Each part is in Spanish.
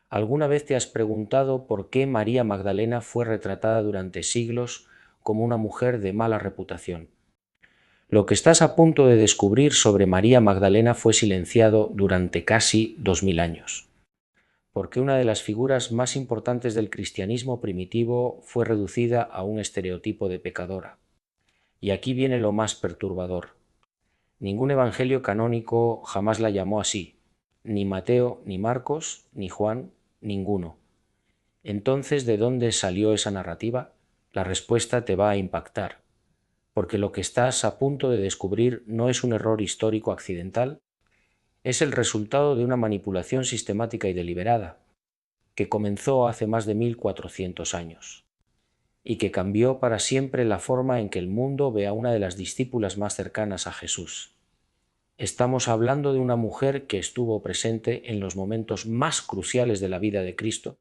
¿Alguna vez te has preguntado por qué María Magdalena fue retratada durante siglos como una mujer de mala reputación? Lo que estás a punto de descubrir sobre María Magdalena fue silenciado durante casi 2000 años, porque una de las figuras más importantes del cristianismo primitivo fue reducida a un estereotipo de pecadora. Y aquí viene lo más perturbador. Ningún evangelio canónico jamás la llamó así, ni Mateo, ni Marcos, ni Juan, ninguno. Entonces, ¿de dónde salió esa narrativa? La respuesta te va a impactar, porque lo que estás a punto de descubrir no es un error histórico accidental, es el resultado de una manipulación sistemática y deliberada, que comenzó hace más de 1400 años, y que cambió para siempre la forma en que el mundo ve a una de las discípulas más cercanas a Jesús. Estamos hablando de una mujer que estuvo presente en los momentos más cruciales de la vida de Cristo,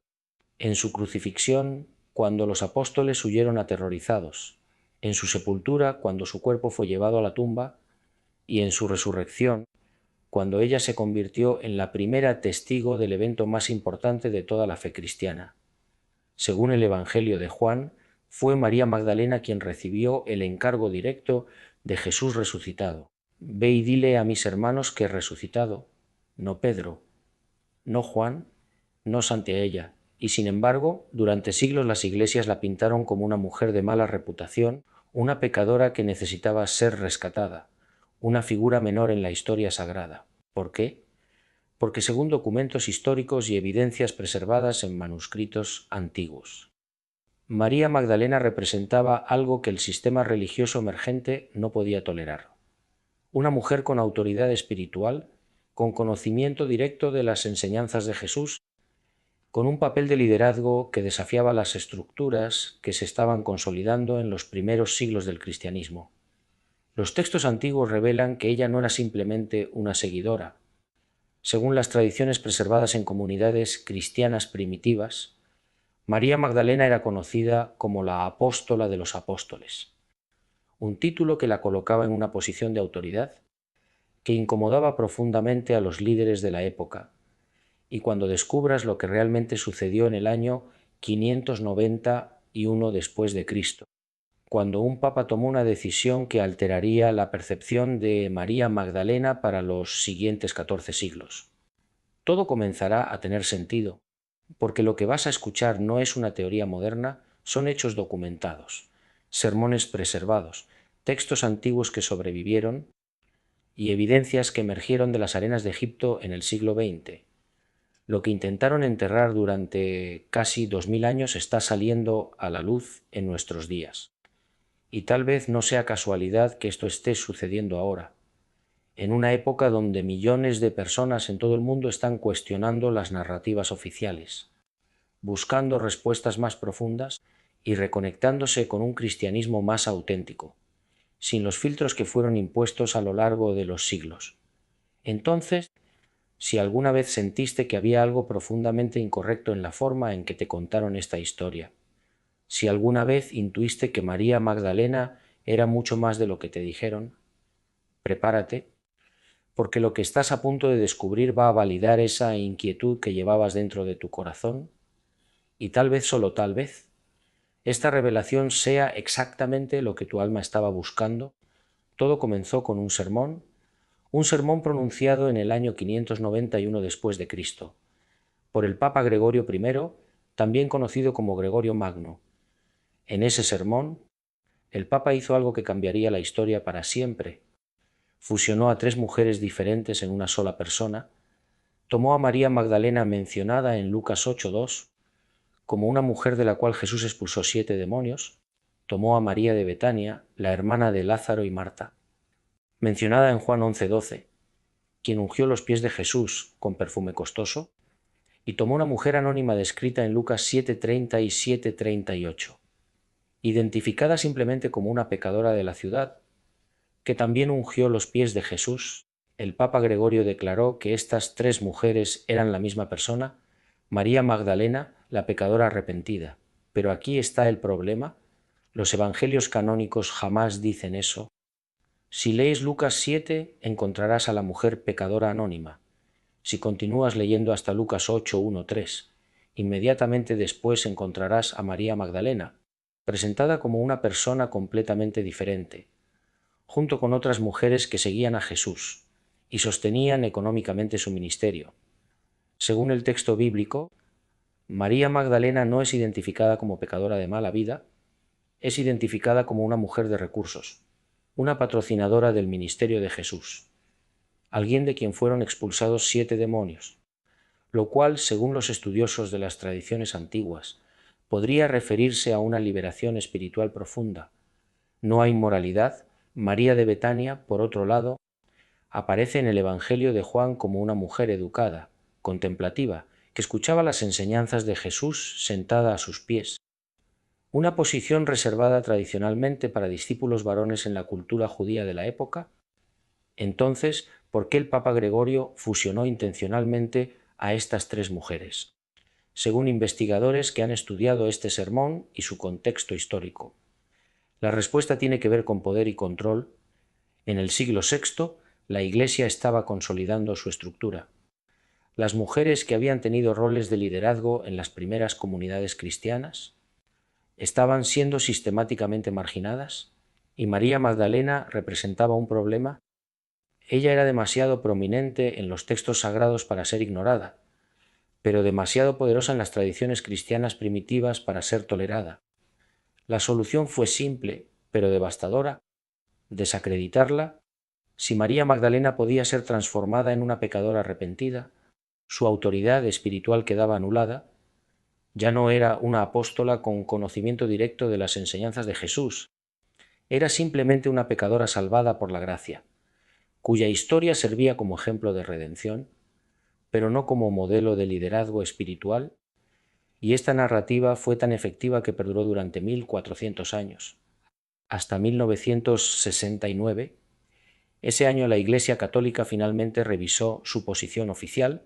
en su crucifixión, cuando los apóstoles huyeron aterrorizados, en su sepultura, cuando su cuerpo fue llevado a la tumba, y en su resurrección, cuando ella se convirtió en la primera testigo del evento más importante de toda la fe cristiana. Según el Evangelio de Juan, fue María Magdalena quien recibió el encargo directo de Jesús resucitado. Ve y dile a mis hermanos que he resucitado, no Pedro, no Juan, no ella. Y sin embargo, durante siglos las iglesias la pintaron como una mujer de mala reputación, una pecadora que necesitaba ser rescatada, una figura menor en la historia sagrada. ¿Por qué? Porque según documentos históricos y evidencias preservadas en manuscritos antiguos, María Magdalena representaba algo que el sistema religioso emergente no podía tolerar. Una mujer con autoridad espiritual, con conocimiento directo de las enseñanzas de Jesús, con un papel de liderazgo que desafiaba las estructuras que se estaban consolidando en los primeros siglos del cristianismo. Los textos antiguos revelan que ella no era simplemente una seguidora. Según las tradiciones preservadas en comunidades cristianas primitivas, María Magdalena era conocida como la apóstola de los apóstoles, un título que la colocaba en una posición de autoridad que incomodaba profundamente a los líderes de la época. Y cuando descubras lo que realmente sucedió en el año 591 después de Cristo, cuando un papa tomó una decisión que alteraría la percepción de María Magdalena para los siguientes 14 siglos. Todo comenzará a tener sentido, porque lo que vas a escuchar no es una teoría moderna, son hechos documentados, sermones preservados, textos antiguos que sobrevivieron y evidencias que emergieron de las arenas de Egipto en el siglo XX. Lo que intentaron enterrar durante casi 2000 años está saliendo a la luz en nuestros días. Y tal vez no sea casualidad que esto esté sucediendo ahora, en una época donde millones de personas en todo el mundo están cuestionando las narrativas oficiales, buscando respuestas más profundas y reconectándose con un cristianismo más auténtico, sin los filtros que fueron impuestos a lo largo de los siglos. Entonces, si alguna vez sentiste que había algo profundamente incorrecto en la forma en que te contaron esta historia, si alguna vez intuiste que María Magdalena era mucho más de lo que te dijeron, prepárate, porque lo que estás a punto de descubrir va a validar esa inquietud que llevabas dentro de tu corazón, y tal vez, solo tal vez, esta revelación sea exactamente lo que tu alma estaba buscando. Todo comenzó con un sermón pronunciado en el año 591 después de Cristo, por el Papa Gregorio I, también conocido como Gregorio Magno. En ese sermón, el Papa hizo algo que cambiaría la historia para siempre. Fusionó a tres mujeres diferentes en una sola persona, tomó a María Magdalena mencionada en Lucas 8:2 como una mujer de la cual Jesús expulsó 7 demonios, tomó a María de Betania, la hermana de Lázaro y Marta, mencionada en Juan 11:12, quien ungió los pies de Jesús con perfume costoso, y tomó una mujer anónima descrita en Lucas 7:30 y 7:38, identificada simplemente como una pecadora de la ciudad, que también ungió los pies de Jesús. El Papa Gregorio declaró que estas tres mujeres eran la misma persona, María Magdalena, la pecadora arrepentida. Pero aquí está el problema. Los evangelios canónicos jamás dicen eso. Si lees Lucas 7, encontrarás a la mujer pecadora anónima. Si continúas leyendo hasta Lucas 8:1-3, Inmediatamente después encontrarás a María Magdalena, presentada como una persona completamente diferente, junto con otras mujeres que seguían a Jesús y sostenían económicamente su ministerio. Según el texto bíblico, María Magdalena no es identificada como pecadora de mala vida, es identificada como una mujer de recursos, una patrocinadora del ministerio de Jesús, alguien de quien fueron expulsados 7 demonios, lo cual, según los estudiosos de las tradiciones antiguas, podría referirse a una liberación espiritual profunda. No hay moralidad. María de Betania, por otro lado, aparece en el Evangelio de Juan como una mujer educada, contemplativa, que escuchaba las enseñanzas de Jesús sentada a sus pies. Una posición reservada tradicionalmente para discípulos varones en la cultura judía de la época. Entonces, ¿por qué el Papa Gregorio fusionó intencionalmente a estas 3 mujeres? Según investigadores que han estudiado este sermón y su contexto histórico. La respuesta tiene que ver con poder y control. En el siglo VI, la Iglesia estaba consolidando su estructura. Las mujeres que habían tenido roles de liderazgo en las primeras comunidades cristianas estaban siendo sistemáticamente marginadas, y María Magdalena representaba un problema. Ella era demasiado prominente en los textos sagrados para ser ignorada, pero demasiado poderosa en las tradiciones cristianas primitivas para ser tolerada. La solución fue simple, pero devastadora: desacreditarla. Si María Magdalena podía ser transformada en una pecadora arrepentida, su autoridad espiritual quedaba anulada. Ya no era una apóstola con conocimiento directo de las enseñanzas de Jesús, era simplemente una pecadora salvada por la gracia, cuya historia servía como ejemplo de redención, pero no como modelo de liderazgo espiritual, y esta narrativa fue tan efectiva que perduró durante 1400 años. Hasta 1969, ese año la Iglesia Católica finalmente revisó su posición oficial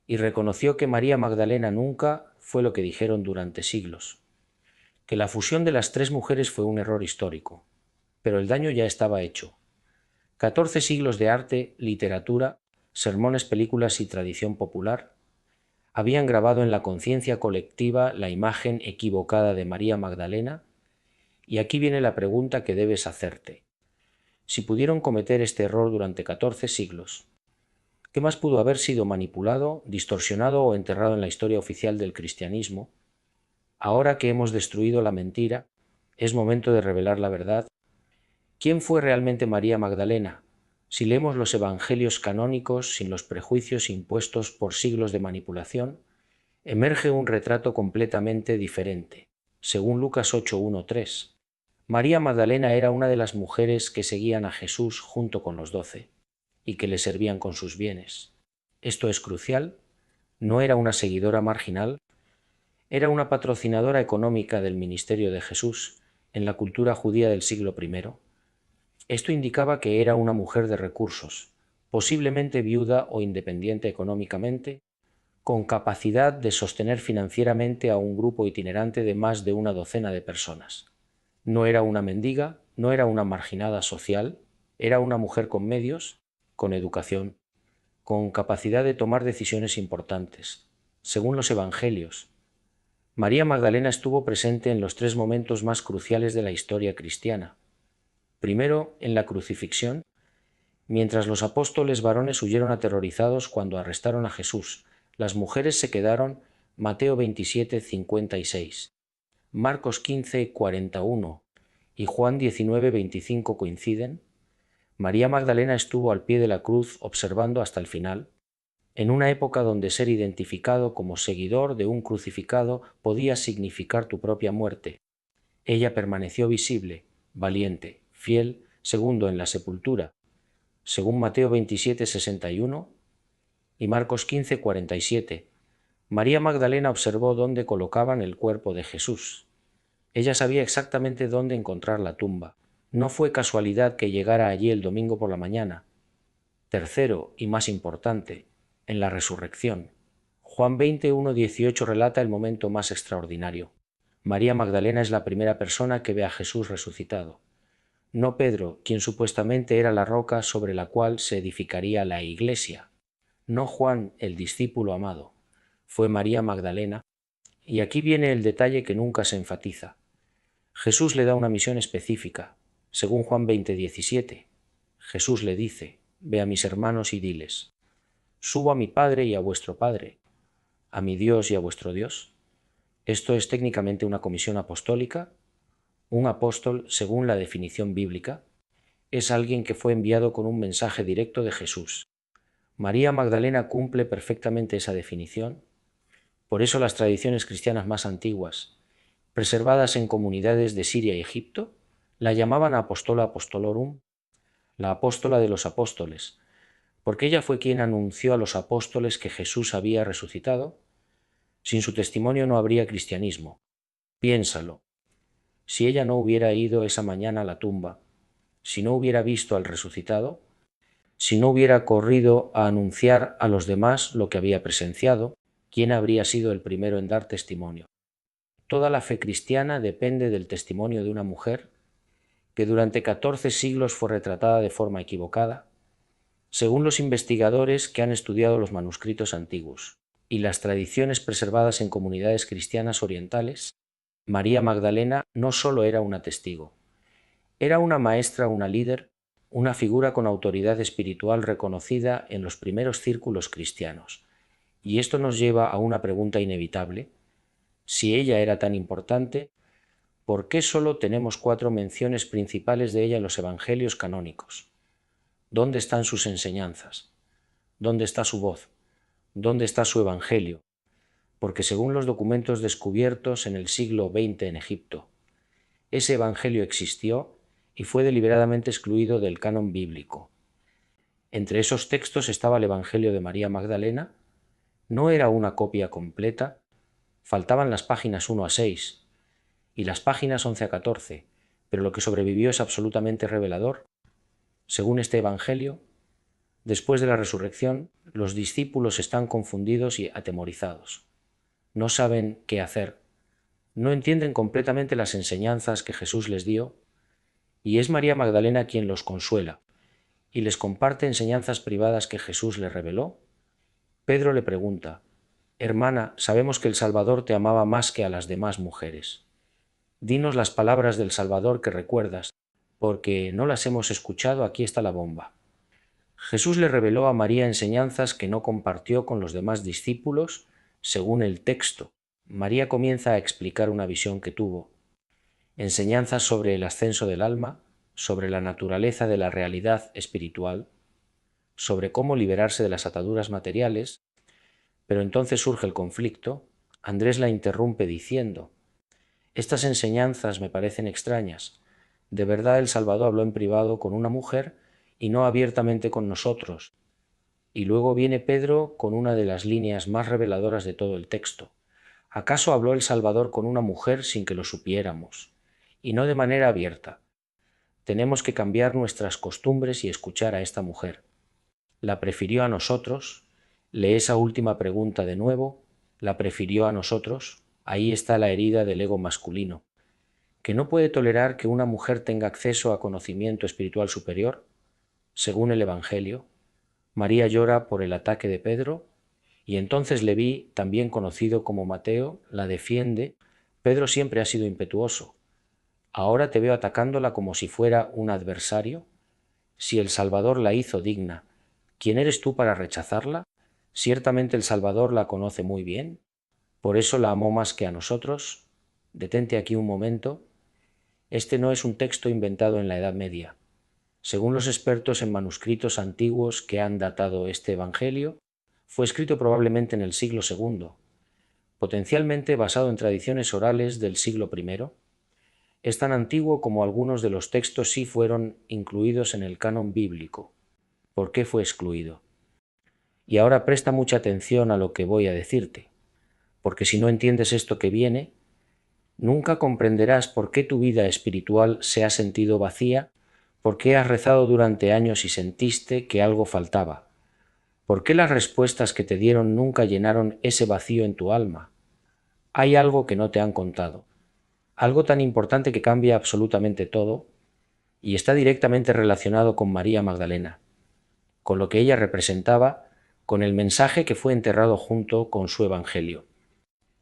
y reconoció que María Magdalena nunca fue lo que dijeron durante siglos, que la fusión de las 3 mujeres fue un error histórico, pero el daño ya estaba hecho. 14 siglos de arte, literatura, sermones, películas y tradición popular habían grabado en la conciencia colectiva la imagen equivocada de María Magdalena, y aquí viene la pregunta que debes hacerte. Si pudieron cometer este error durante 14 siglos, ¿qué más pudo haber sido manipulado, distorsionado o enterrado en la historia oficial del cristianismo? Ahora que hemos destruido la mentira, es momento de revelar la verdad. ¿Quién fue realmente María Magdalena? Si leemos los evangelios canónicos sin los prejuicios impuestos por siglos de manipulación, emerge un retrato completamente diferente. Según Lucas 8:1-3, María Magdalena era una de las mujeres que seguían a Jesús junto con los 12 y que le servían con sus bienes. Esto es crucial. No era una seguidora marginal, era una patrocinadora económica del ministerio de Jesús en la cultura judía del siglo I. Esto indicaba que era una mujer de recursos, posiblemente viuda o independiente económicamente, con capacidad de sostener financieramente a un grupo itinerante de más de una docena de personas. No era una mendiga, no era una marginada social, era una mujer con medios, con educación, con capacidad de tomar decisiones importantes. Según los evangelios, María Magdalena estuvo presente en los 3 momentos más cruciales de la historia cristiana. Primero, en la crucifixión, mientras los apóstoles varones huyeron aterrorizados cuando arrestaron a Jesús, las mujeres se quedaron. Mateo 27:56, Marcos 15:41 y Juan 19:25 coinciden. María Magdalena estuvo al pie de la cruz observando hasta el final, en una época donde ser identificado como seguidor de un crucificado podía significar tu propia muerte. Ella permaneció visible, valiente, fiel, segundo en la sepultura, según Mateo 27:61 y Marcos 15:47. María Magdalena observó dónde colocaban el cuerpo de Jesús. Ella sabía exactamente dónde encontrar la tumba. No fue casualidad que llegara allí el domingo por la mañana. Tercero, y más importante, en la resurrección. Juan 21:18 relata el momento más extraordinario. María Magdalena es la primera persona que ve a Jesús resucitado. No Pedro, quien supuestamente era la roca sobre la cual se edificaría la Iglesia. No Juan, el discípulo amado. fue María Magdalena, y aquí viene el detalle que nunca se enfatiza. Jesús le da una misión específica, según Juan 20:17. Jesús le dice: «Ve a mis hermanos y diles: subo a mi Padre y a vuestro Padre, a mi Dios y a vuestro Dios». Esto es técnicamente una comisión apostólica. Un apóstol, según la definición bíblica, es alguien que fue enviado con un mensaje directo de Jesús. María Magdalena cumple perfectamente esa definición. Por eso las tradiciones cristianas más antiguas, preservadas en comunidades de Siria y Egipto, la llamaban Apostola Apostolorum, la apóstola de los apóstoles, porque ella fue quien anunció a los apóstoles que Jesús había resucitado. Sin su testimonio no habría cristianismo. Piénsalo. Si ella no hubiera ido esa mañana a la tumba, si no hubiera visto al resucitado, si no hubiera corrido a anunciar a los demás lo que había presenciado, ¿quién habría sido el primero en dar testimonio? Toda la fe cristiana depende del testimonio de una mujer que durante 14 siglos fue retratada de forma equivocada, según los investigadores que han estudiado los manuscritos antiguos y las tradiciones preservadas en comunidades cristianas orientales. María Magdalena no solo era una testigo, era una maestra, una líder, una figura con autoridad espiritual reconocida en los primeros círculos cristianos. Y esto nos lleva a una pregunta inevitable. Si ella era tan importante, ¿por qué solo tenemos 4 menciones principales de ella en los evangelios canónicos? ¿Dónde están sus enseñanzas? ¿Dónde está su voz? ¿Dónde está su evangelio? Porque según los documentos descubiertos en el siglo XX en Egipto, ese evangelio existió y fue deliberadamente excluido del canon bíblico. Entre esos textos estaba el Evangelio de María Magdalena. No era una copia completa, faltaban las páginas 1 a 6 y las páginas 11 a 14, pero lo que sobrevivió es absolutamente revelador. Según este Evangelio, después de la resurrección, los discípulos están confundidos y atemorizados. No saben qué hacer, no entienden completamente las enseñanzas que Jesús les dio, y es María Magdalena quien los consuela y les comparte enseñanzas privadas que Jesús le reveló. Pedro le pregunta: «Hermana, sabemos que el Salvador te amaba más que a las demás mujeres. Dinos las palabras del Salvador que recuerdas, porque no las hemos escuchado, aquí está la bomba». Jesús le reveló a María enseñanzas que no compartió con los demás discípulos. Según el texto, María comienza a explicar una visión que tuvo. Enseñanzas sobre el ascenso del alma, sobre la naturaleza de la realidad espiritual, sobre cómo liberarse de las ataduras materiales. Pero entonces surge el conflicto. Andrés la interrumpe diciendo: «Estas enseñanzas me parecen extrañas. De verdad el Salvador habló en privado con una mujer y no abiertamente con nosotros». Y luego viene Pedro con una de las líneas más reveladoras de todo el texto. ¿Acaso habló el Salvador con una mujer sin que lo supiéramos? Y no de manera abierta. Tenemos que cambiar nuestras costumbres y escuchar a esta mujer. ¿La prefirió a nosotros? Lee esa última pregunta de nuevo. ¿La prefirió a nosotros? Ahí está la herida del ego masculino, que no puede tolerar que una mujer tenga acceso a conocimiento espiritual superior. Según el Evangelio, María llora por el ataque de Pedro, y entonces Leví, también conocido como Mateo, la defiende. Pedro siempre ha sido impetuoso. Ahora te veo atacándola como si fuera un adversario. Si el Salvador la hizo digna, ¿quién eres tú para rechazarla? Ciertamente el Salvador la conoce muy bien, por eso la amó más que a nosotros. Detente aquí un momento. Este no es un texto inventado en la Edad Media. Según los expertos en manuscritos antiguos que han datado este Evangelio, fue escrito probablemente en el siglo II, potencialmente basado en tradiciones orales del siglo I. Es tan antiguo como algunos de los textos sí fueron incluidos en el canon bíblico. ¿Por qué fue excluido? Y ahora presta mucha atención a lo que voy a decirte, porque si no entiendes esto que viene, nunca comprenderás por qué tu vida espiritual se ha sentido vacía, por qué has rezado durante años y sentiste que algo faltaba, por qué las respuestas que te dieron nunca llenaron ese vacío en tu alma. Hay algo que no te han contado, algo tan importante que cambia absolutamente todo, y está directamente relacionado con María Magdalena, con lo que ella representaba, con el mensaje que fue enterrado junto con su Evangelio.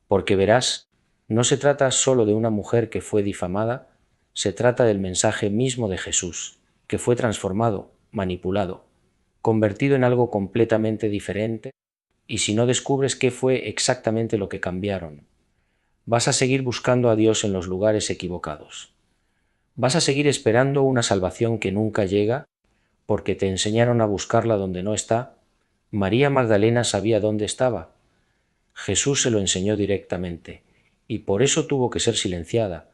Porque verás, no se trata solo de una mujer que fue difamada, se trata del mensaje mismo de Jesús, que fue transformado, manipulado, convertido en algo completamente diferente, y si no descubres qué fue exactamente lo que cambiaron, vas a seguir buscando a Dios en los lugares equivocados. Vas a seguir esperando una salvación que nunca llega, porque te enseñaron a buscarla donde no está. María Magdalena sabía dónde estaba. Jesús se lo enseñó directamente, y por eso tuvo que ser silenciada,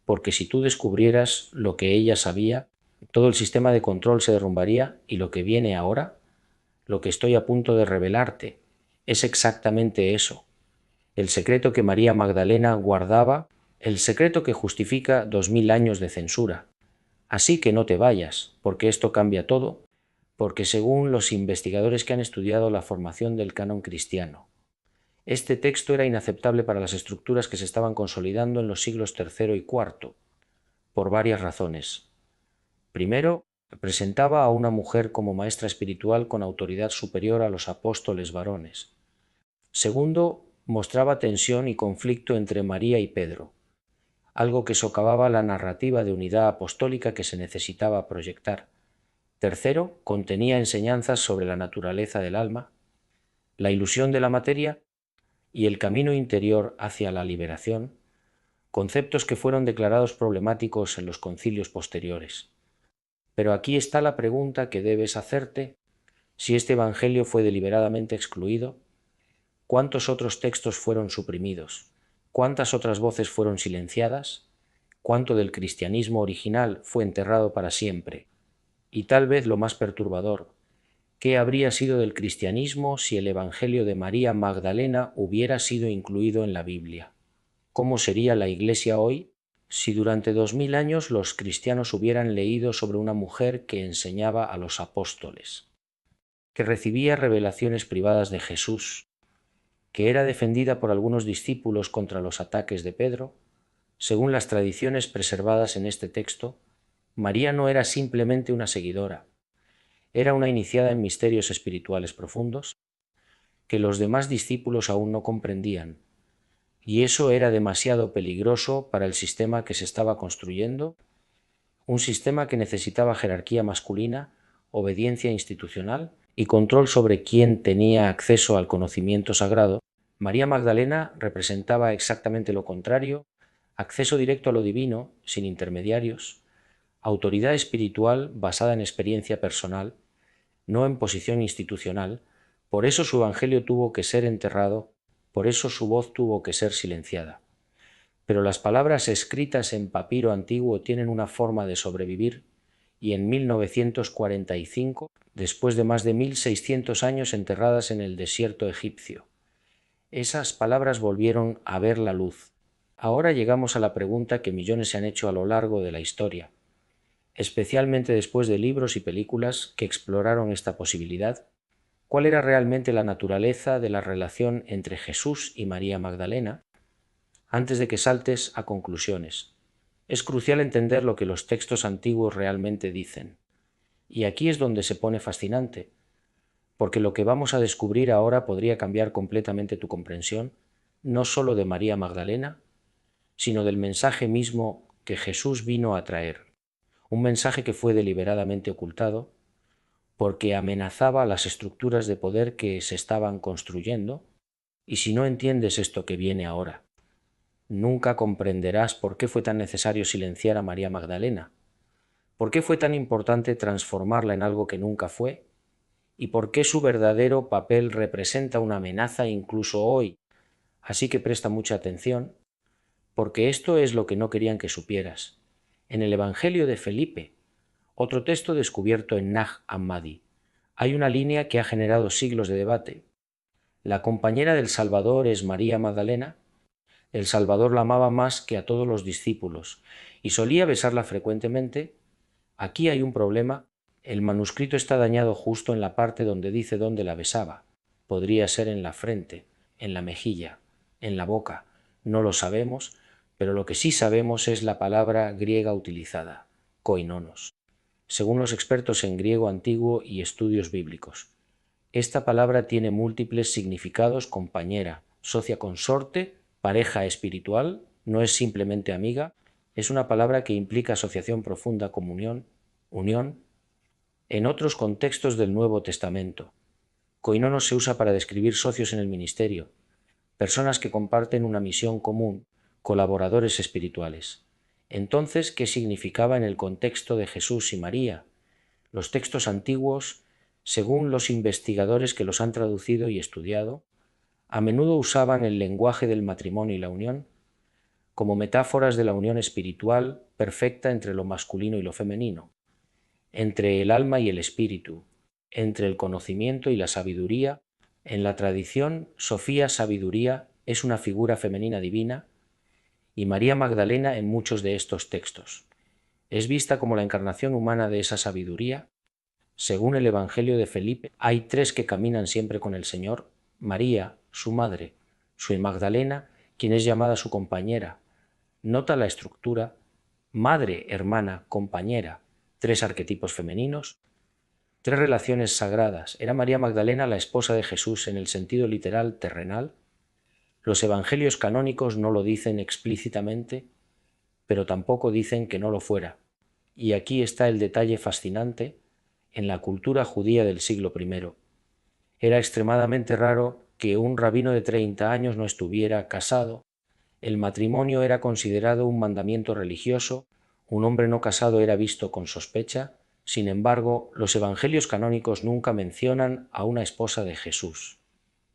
porque si tú descubrieras lo que ella sabía, todo el sistema de control se derrumbaría y lo que viene ahora, lo que estoy a punto de revelarte, es exactamente eso. El secreto que María Magdalena guardaba, el secreto que justifica 2000 años de censura. Así que no te vayas, porque esto cambia todo, porque según los investigadores que han estudiado la formación del canon cristiano, este texto era inaceptable para las estructuras que se estaban consolidando en los siglos III y IV, por varias razones. Primero, presentaba a una mujer como maestra espiritual con autoridad superior a los apóstoles varones. Segundo, mostraba tensión y conflicto entre María y Pedro, algo que socavaba la narrativa de unidad apostólica que se necesitaba proyectar. Tercero, contenía enseñanzas sobre la naturaleza del alma, la ilusión de la materia y el camino interior hacia la liberación, conceptos que fueron declarados problemáticos en los concilios posteriores. Pero aquí está la pregunta que debes hacerte: si este Evangelio fue deliberadamente excluido, ¿cuántos otros textos fueron suprimidos? ¿Cuántas otras voces fueron silenciadas? ¿Cuánto del cristianismo original fue enterrado para siempre? Y tal vez lo más perturbador, ¿qué habría sido del cristianismo si el Evangelio de María Magdalena hubiera sido incluido en la Biblia? ¿Cómo sería la Iglesia hoy si durante 2000 años los cristianos hubieran leído sobre una mujer que enseñaba a los apóstoles, que recibía revelaciones privadas de Jesús, que era defendida por algunos discípulos contra los ataques de Pedro? Según las tradiciones preservadas en este texto, María no era simplemente una seguidora, era una iniciada en misterios espirituales profundos que los demás discípulos aún no comprendían, y eso era demasiado peligroso para el sistema que se estaba construyendo, un sistema que necesitaba jerarquía masculina, obediencia institucional y control sobre quién tenía acceso al conocimiento sagrado. María Magdalena representaba exactamente lo contrario: acceso directo a lo divino, sin intermediarios, autoridad espiritual basada en experiencia personal, no en posición institucional. Por eso su evangelio tuvo que ser enterrado, por eso su voz tuvo que ser silenciada. Pero las palabras escritas en papiro antiguo tienen una forma de sobrevivir, y en 1945, después de más de 1600 años enterradas en el desierto egipcio, esas palabras volvieron a ver la luz. Ahora llegamos a la pregunta que millones se han hecho a lo largo de la historia, especialmente después de libros y películas que exploraron esta posibilidad. ¿Cuál era realmente la naturaleza de la relación entre Jesús y María Magdalena? Antes de que saltes a conclusiones, es crucial entender lo que los textos antiguos realmente dicen. Y aquí es donde se pone fascinante, porque lo que vamos a descubrir ahora podría cambiar completamente tu comprensión, no solo de María Magdalena, sino del mensaje mismo que Jesús vino a traer. Un mensaje que fue deliberadamente ocultado, porque amenazaba las estructuras de poder que se estaban construyendo. Y si no entiendes esto que viene ahora, nunca comprenderás por qué fue tan necesario silenciar a María Magdalena, por qué fue tan importante transformarla en algo que nunca fue, y por qué su verdadero papel representa una amenaza incluso hoy. Así que presta mucha atención, porque esto es lo que no querían que supieras. En el Evangelio de Felipe, otro texto descubierto en Nag Hammadi, hay una línea que ha generado siglos de debate. La compañera del Salvador es María Magdalena. El Salvador la amaba más que a todos los discípulos y solía besarla frecuentemente. Aquí hay un problema. El manuscrito está dañado justo en la parte donde dice dónde la besaba. Podría ser en la frente, en la mejilla, en la boca. No lo sabemos, pero lo que sí sabemos es la palabra griega utilizada, koinonos, según los expertos en griego antiguo y estudios bíblicos. Esta palabra tiene múltiples significados: compañera, socia consorte, pareja espiritual, no es simplemente amiga, es una palabra que implica asociación profunda, comunión, unión. En otros contextos del Nuevo Testamento, koinonos se usa para describir socios en el ministerio, personas que comparten una misión común, colaboradores espirituales. Entonces, ¿qué significaba en el contexto de Jesús y María? Los textos antiguos, según los investigadores que los han traducido y estudiado, a menudo usaban el lenguaje del matrimonio y la unión como metáforas de la unión espiritual perfecta entre lo masculino y lo femenino, entre el alma y el espíritu, entre el conocimiento y la sabiduría. En la tradición, Sofía Sabiduría es una figura femenina divina y María Magdalena en muchos de estos textos. Es vista como la encarnación humana de esa sabiduría. Según el Evangelio de Felipe, hay tres que caminan siempre con el Señor: María, su madre, y Magdalena, quien es llamada su compañera. Nota la estructura: madre, hermana, compañera, tres arquetipos femeninos, tres relaciones sagradas. ¿Era María Magdalena la esposa de Jesús en el sentido literal terrenal? Los evangelios canónicos no lo dicen explícitamente, pero tampoco dicen que no lo fuera. Y aquí está el detalle fascinante en la cultura judía del siglo I. Era extremadamente raro que un rabino de 30 años no estuviera casado. El matrimonio era considerado un mandamiento religioso, un hombre no casado era visto con sospecha. Sin embargo, los evangelios canónicos nunca mencionan a una esposa de Jesús.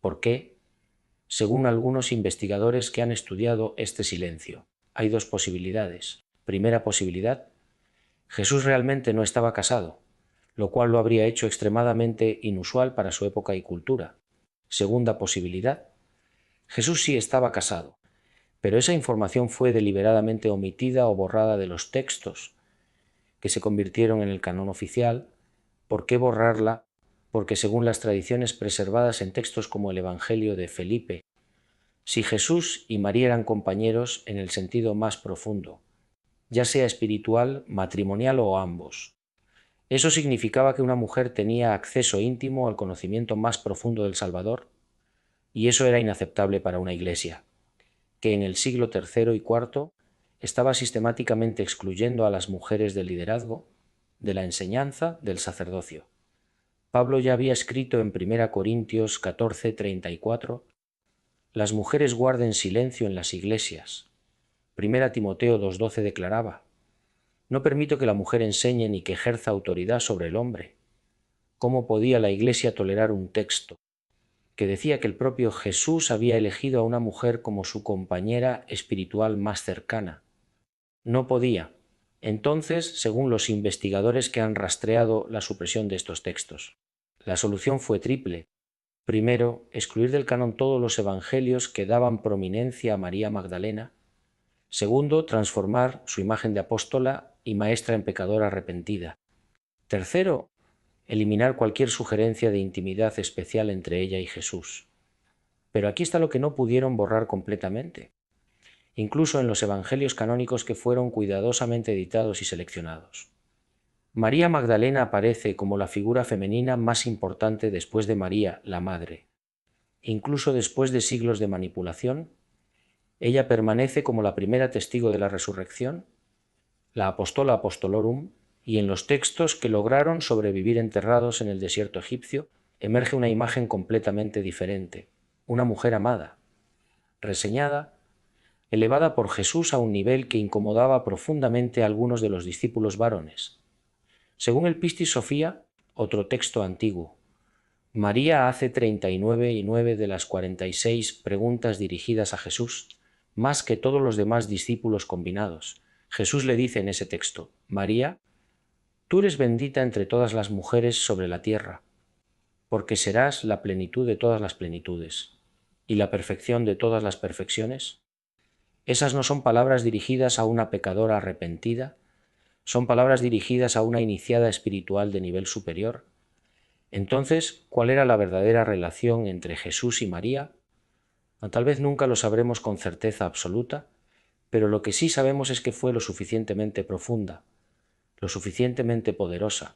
¿Por qué? Según algunos investigadores que han estudiado este silencio, hay dos posibilidades. Primera posibilidad: Jesús realmente no estaba casado, lo cual lo habría hecho extremadamente inusual para su época y cultura. Segunda posibilidad: Jesús sí estaba casado, pero esa información fue deliberadamente omitida o borrada de los textos que se convirtieron en el canon oficial. ¿Por qué borrarla? Porque según las tradiciones preservadas en textos como el Evangelio de Felipe, si Jesús y María eran compañeros en el sentido más profundo, ya sea espiritual, matrimonial o ambos, eso significaba que una mujer tenía acceso íntimo al conocimiento más profundo del Salvador, y eso era inaceptable para una iglesia, que en el siglo III y IV estaba sistemáticamente excluyendo a las mujeres del liderazgo, de la enseñanza, del sacerdocio. Pablo ya había escrito en 1 Corintios 14:34: las mujeres guarden silencio en las iglesias. 1 Timoteo 2:12 declaraba: no permito que la mujer enseñe ni que ejerza autoridad sobre el hombre. ¿Cómo podía la Iglesia tolerar un texto que decía que el propio Jesús había elegido a una mujer como su compañera espiritual más cercana? No podía. Entonces, según los investigadores que han rastreado la supresión de estos textos, la solución fue triple. Primero, excluir del canon todos los evangelios que daban prominencia a María Magdalena. Segundo, transformar su imagen de apóstola y maestra en pecadora arrepentida. Tercero, eliminar cualquier sugerencia de intimidad especial entre ella y Jesús. Pero aquí está lo que no pudieron borrar completamente, incluso en los evangelios canónicos que fueron cuidadosamente editados y seleccionados. María Magdalena aparece como la figura femenina más importante después de María, la Madre. Incluso después de siglos de manipulación, ella permanece como la primera testigo de la resurrección, la Apostola Apostolorum, y en los textos que lograron sobrevivir enterrados en el desierto egipcio emerge una imagen completamente diferente: una mujer amada, reseñada, elevada por Jesús a un nivel que incomodaba profundamente a algunos de los discípulos varones. Según el Pistis Sophia, otro texto antiguo, María hace 39 de las 46 preguntas dirigidas a Jesús, más que todos los demás discípulos combinados. Jesús le dice en ese texto: María, tú eres bendita entre todas las mujeres sobre la tierra, porque serás la plenitud de todas las plenitudes y la perfección de todas las perfecciones. Esas no son palabras dirigidas a una pecadora arrepentida, son palabras dirigidas a una iniciada espiritual de nivel superior. Entonces, ¿cuál era la verdadera relación entre Jesús y María? Tal vez nunca lo sabremos con certeza absoluta, pero lo que sí sabemos es que fue lo suficientemente profunda, lo suficientemente poderosa.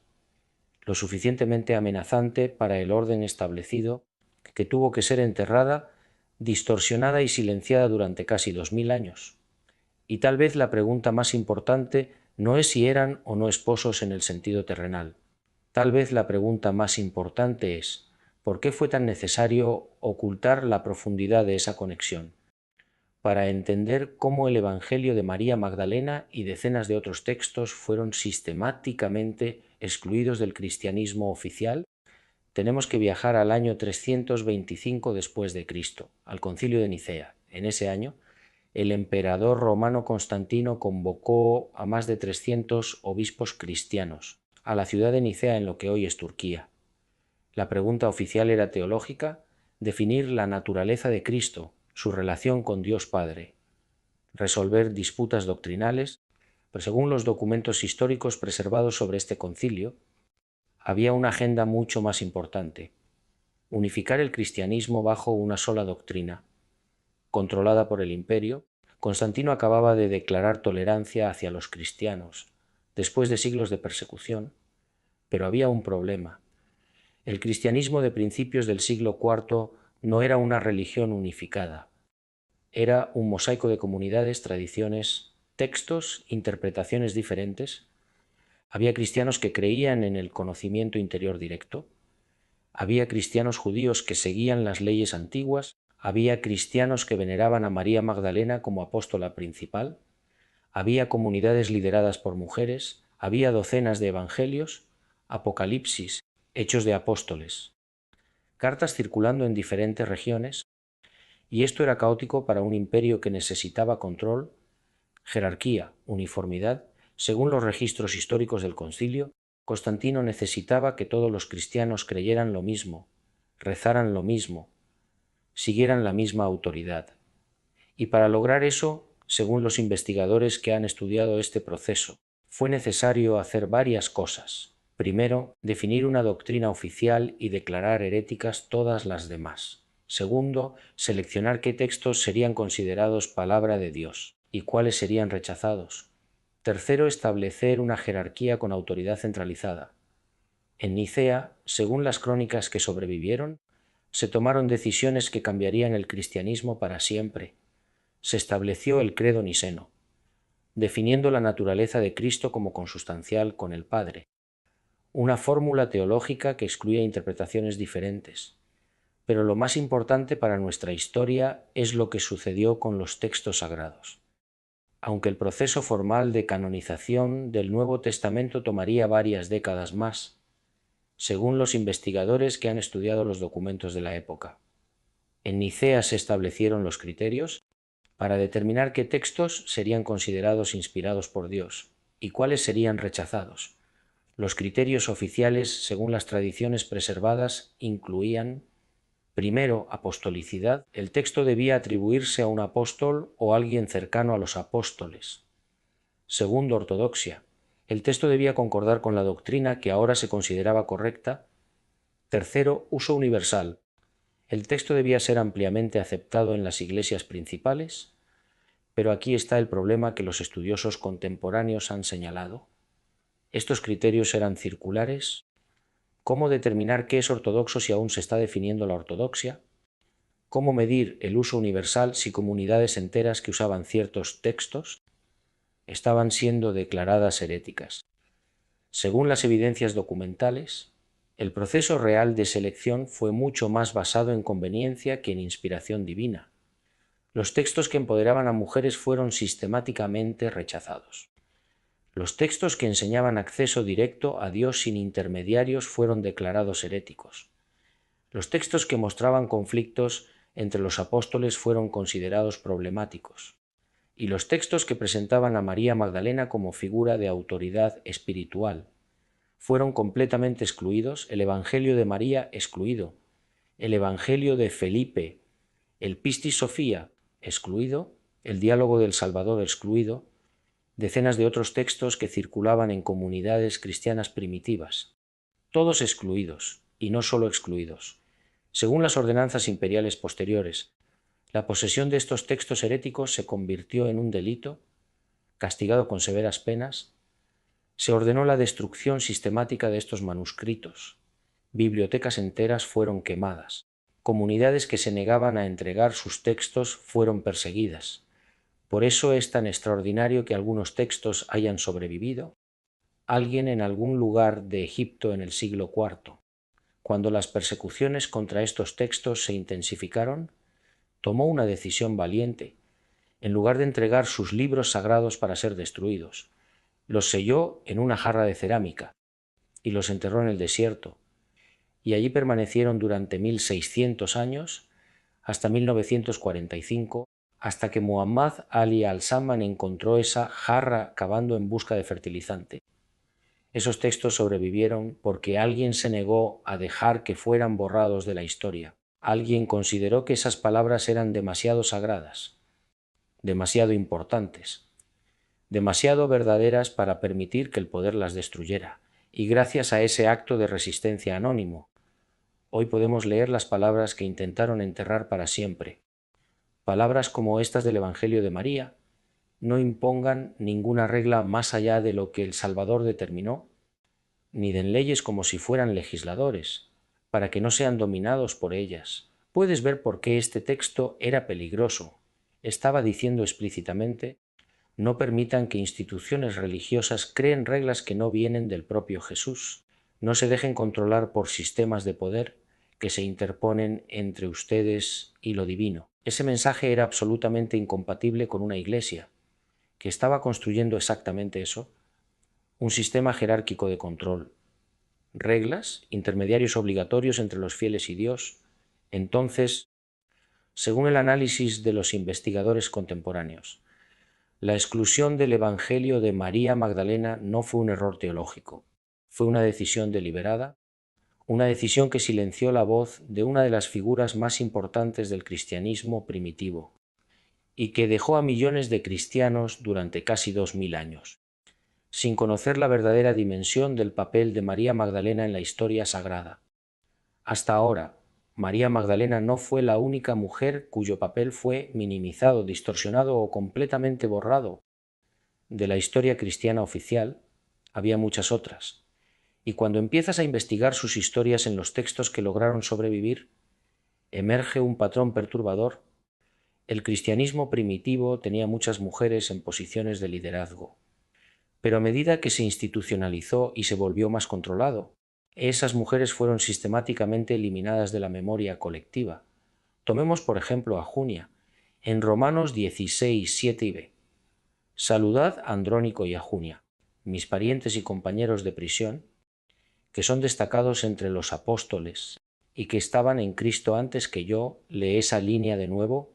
lo suficientemente amenazante para el orden establecido, que tuvo que ser enterrada, distorsionada y silenciada durante casi 2000 años. Y tal vez la pregunta más importante no es si eran o no esposos en el sentido terrenal. Tal vez la pregunta más importante es, ¿por qué fue tan necesario ocultar la profundidad de esa conexión? Para entender cómo el Evangelio de María Magdalena y decenas de otros textos fueron sistemáticamente excluidos del cristianismo oficial, tenemos que viajar al año 325 después de Cristo, al Concilio de Nicea. En ese año, el emperador romano Constantino convocó a más de 300 obispos cristianos a la ciudad de Nicea en lo que hoy es Turquía. La pregunta oficial era teológica: definir la naturaleza de Cristo, su relación con Dios Padre, resolver disputas doctrinales, pero según los documentos históricos preservados sobre este concilio, había una agenda mucho más importante: unificar el cristianismo bajo una sola doctrina. Controlada por el imperio, Constantino acababa de declarar tolerancia hacia los cristianos, después de siglos de persecución, pero había un problema. El cristianismo de principios del siglo IV no era una religión unificada. Era un mosaico de comunidades, tradiciones, textos, interpretaciones diferentes. Había cristianos que creían en el conocimiento interior directo. Había cristianos judíos que seguían las leyes antiguas. Había cristianos que veneraban a María Magdalena como apóstola principal. Había comunidades lideradas por mujeres. Había docenas de evangelios, apocalipsis, hechos de apóstoles, cartas circulando en diferentes regiones, y esto era caótico para un imperio que necesitaba control, jerarquía, uniformidad. Según los registros históricos del concilio, Constantino necesitaba que todos los cristianos creyeran lo mismo, rezaran lo mismo, siguieran la misma autoridad. Y para lograr eso, según los investigadores que han estudiado este proceso, fue necesario hacer varias cosas. Primero, definir una doctrina oficial y declarar heréticas todas las demás. Segundo, seleccionar qué textos serían considerados palabra de Dios y cuáles serían rechazados. Tercero, establecer una jerarquía con autoridad centralizada. En Nicea, según las crónicas que sobrevivieron, se tomaron decisiones que cambiarían el cristianismo para siempre. Se estableció el credo niceno, definiendo la naturaleza de Cristo como consustancial con el Padre, una fórmula teológica que excluía interpretaciones diferentes. Pero lo más importante para nuestra historia es lo que sucedió con los textos sagrados. Aunque el proceso formal de canonización del Nuevo Testamento tomaría varias décadas más, según los investigadores que han estudiado los documentos de la época. En Nicea se establecieron los criterios para determinar qué textos serían considerados inspirados por Dios y cuáles serían rechazados. Los criterios oficiales, según las tradiciones preservadas, incluían: primero, apostolicidad. El texto debía atribuirse a un apóstol o alguien cercano a los apóstoles. Segundo, ortodoxia. El texto debía concordar con la doctrina que ahora se consideraba correcta. Tercero, uso universal. El texto debía ser ampliamente aceptado en las iglesias principales, pero aquí está el problema que los estudiosos contemporáneos han señalado. Estos criterios eran circulares. ¿Cómo determinar qué es ortodoxo si aún se está definiendo la ortodoxia? ¿Cómo medir el uso universal si comunidades enteras que usaban ciertos textos estaban siendo declaradas heréticas? Según las evidencias documentales, el proceso real de selección fue mucho más basado en conveniencia que en inspiración divina. Los textos que empoderaban a mujeres fueron sistemáticamente rechazados. Los textos que enseñaban acceso directo a Dios sin intermediarios fueron declarados heréticos. Los textos que mostraban conflictos entre los apóstoles fueron considerados problemáticos. Y los textos que presentaban a María Magdalena como figura de autoridad espiritual fueron completamente excluidos. El Evangelio de María excluido, el Evangelio de Felipe, el Pistis Sophia excluido, el Diálogo del Salvador excluido, decenas de otros textos que circulaban en comunidades cristianas primitivas, todos excluidos, y no solo excluidos. Según las ordenanzas imperiales posteriores, la posesión de estos textos heréticos se convirtió en un delito, castigado con severas penas. Se ordenó la destrucción sistemática de estos manuscritos. Bibliotecas enteras fueron quemadas. Comunidades que se negaban a entregar sus textos fueron perseguidas. Por eso es tan extraordinario que algunos textos hayan sobrevivido. Alguien en algún lugar de Egipto en el siglo IV, cuando las persecuciones contra estos textos se intensificaron, tomó una decisión valiente. En lugar de entregar sus libros sagrados para ser destruidos, los selló en una jarra de cerámica y los enterró en el desierto, y allí permanecieron durante 1600 años, hasta 1945, hasta que Muhammad Ali al-Samman encontró esa jarra cavando en busca de fertilizante. Esos textos sobrevivieron porque alguien se negó a dejar que fueran borrados de la historia. Alguien consideró que esas palabras eran demasiado sagradas, demasiado importantes, demasiado verdaderas para permitir que el poder las destruyera. Y gracias a ese acto de resistencia anónimo, hoy podemos leer las palabras que intentaron enterrar para siempre. Palabras como estas del Evangelio de María: no impongan ninguna regla más allá de lo que el Salvador determinó, ni den leyes como si fueran legisladores, para que no sean dominados por ellas. Puedes ver por qué este texto era peligroso. Estaba diciendo explícitamente: no permitan que instituciones religiosas creen reglas que no vienen del propio Jesús. No se dejen controlar por sistemas de poder que se interponen entre ustedes y lo divino. Ese mensaje era absolutamente incompatible con una iglesia que estaba construyendo exactamente eso: un sistema jerárquico de control, reglas, intermediarios obligatorios entre los fieles y Dios. Entonces, según el análisis de los investigadores contemporáneos, la exclusión del Evangelio de María Magdalena no fue un error teológico, fue una decisión deliberada, una decisión que silenció la voz de una de las figuras más importantes del cristianismo primitivo y que dejó a millones de cristianos durante casi 2000 años, sin conocer la verdadera dimensión del papel de María Magdalena en la historia sagrada. Hasta ahora, María Magdalena no fue la única mujer cuyo papel fue minimizado, distorsionado o completamente borrado de la historia cristiana oficial. Había muchas otras. Y cuando empiezas a investigar sus historias en los textos que lograron sobrevivir, emerge un patrón perturbador. El cristianismo primitivo tenía muchas mujeres en posiciones de liderazgo, pero a medida que se institucionalizó y se volvió más controlado, esas mujeres fueron sistemáticamente eliminadas de la memoria colectiva. Tomemos por ejemplo a Junia, en Romanos 16, 7 y b. Saludad a Andrónico y a Junia, mis parientes y compañeros de prisión, que son destacados entre los apóstoles y que estaban en Cristo antes que yo. Lee esa línea de nuevo: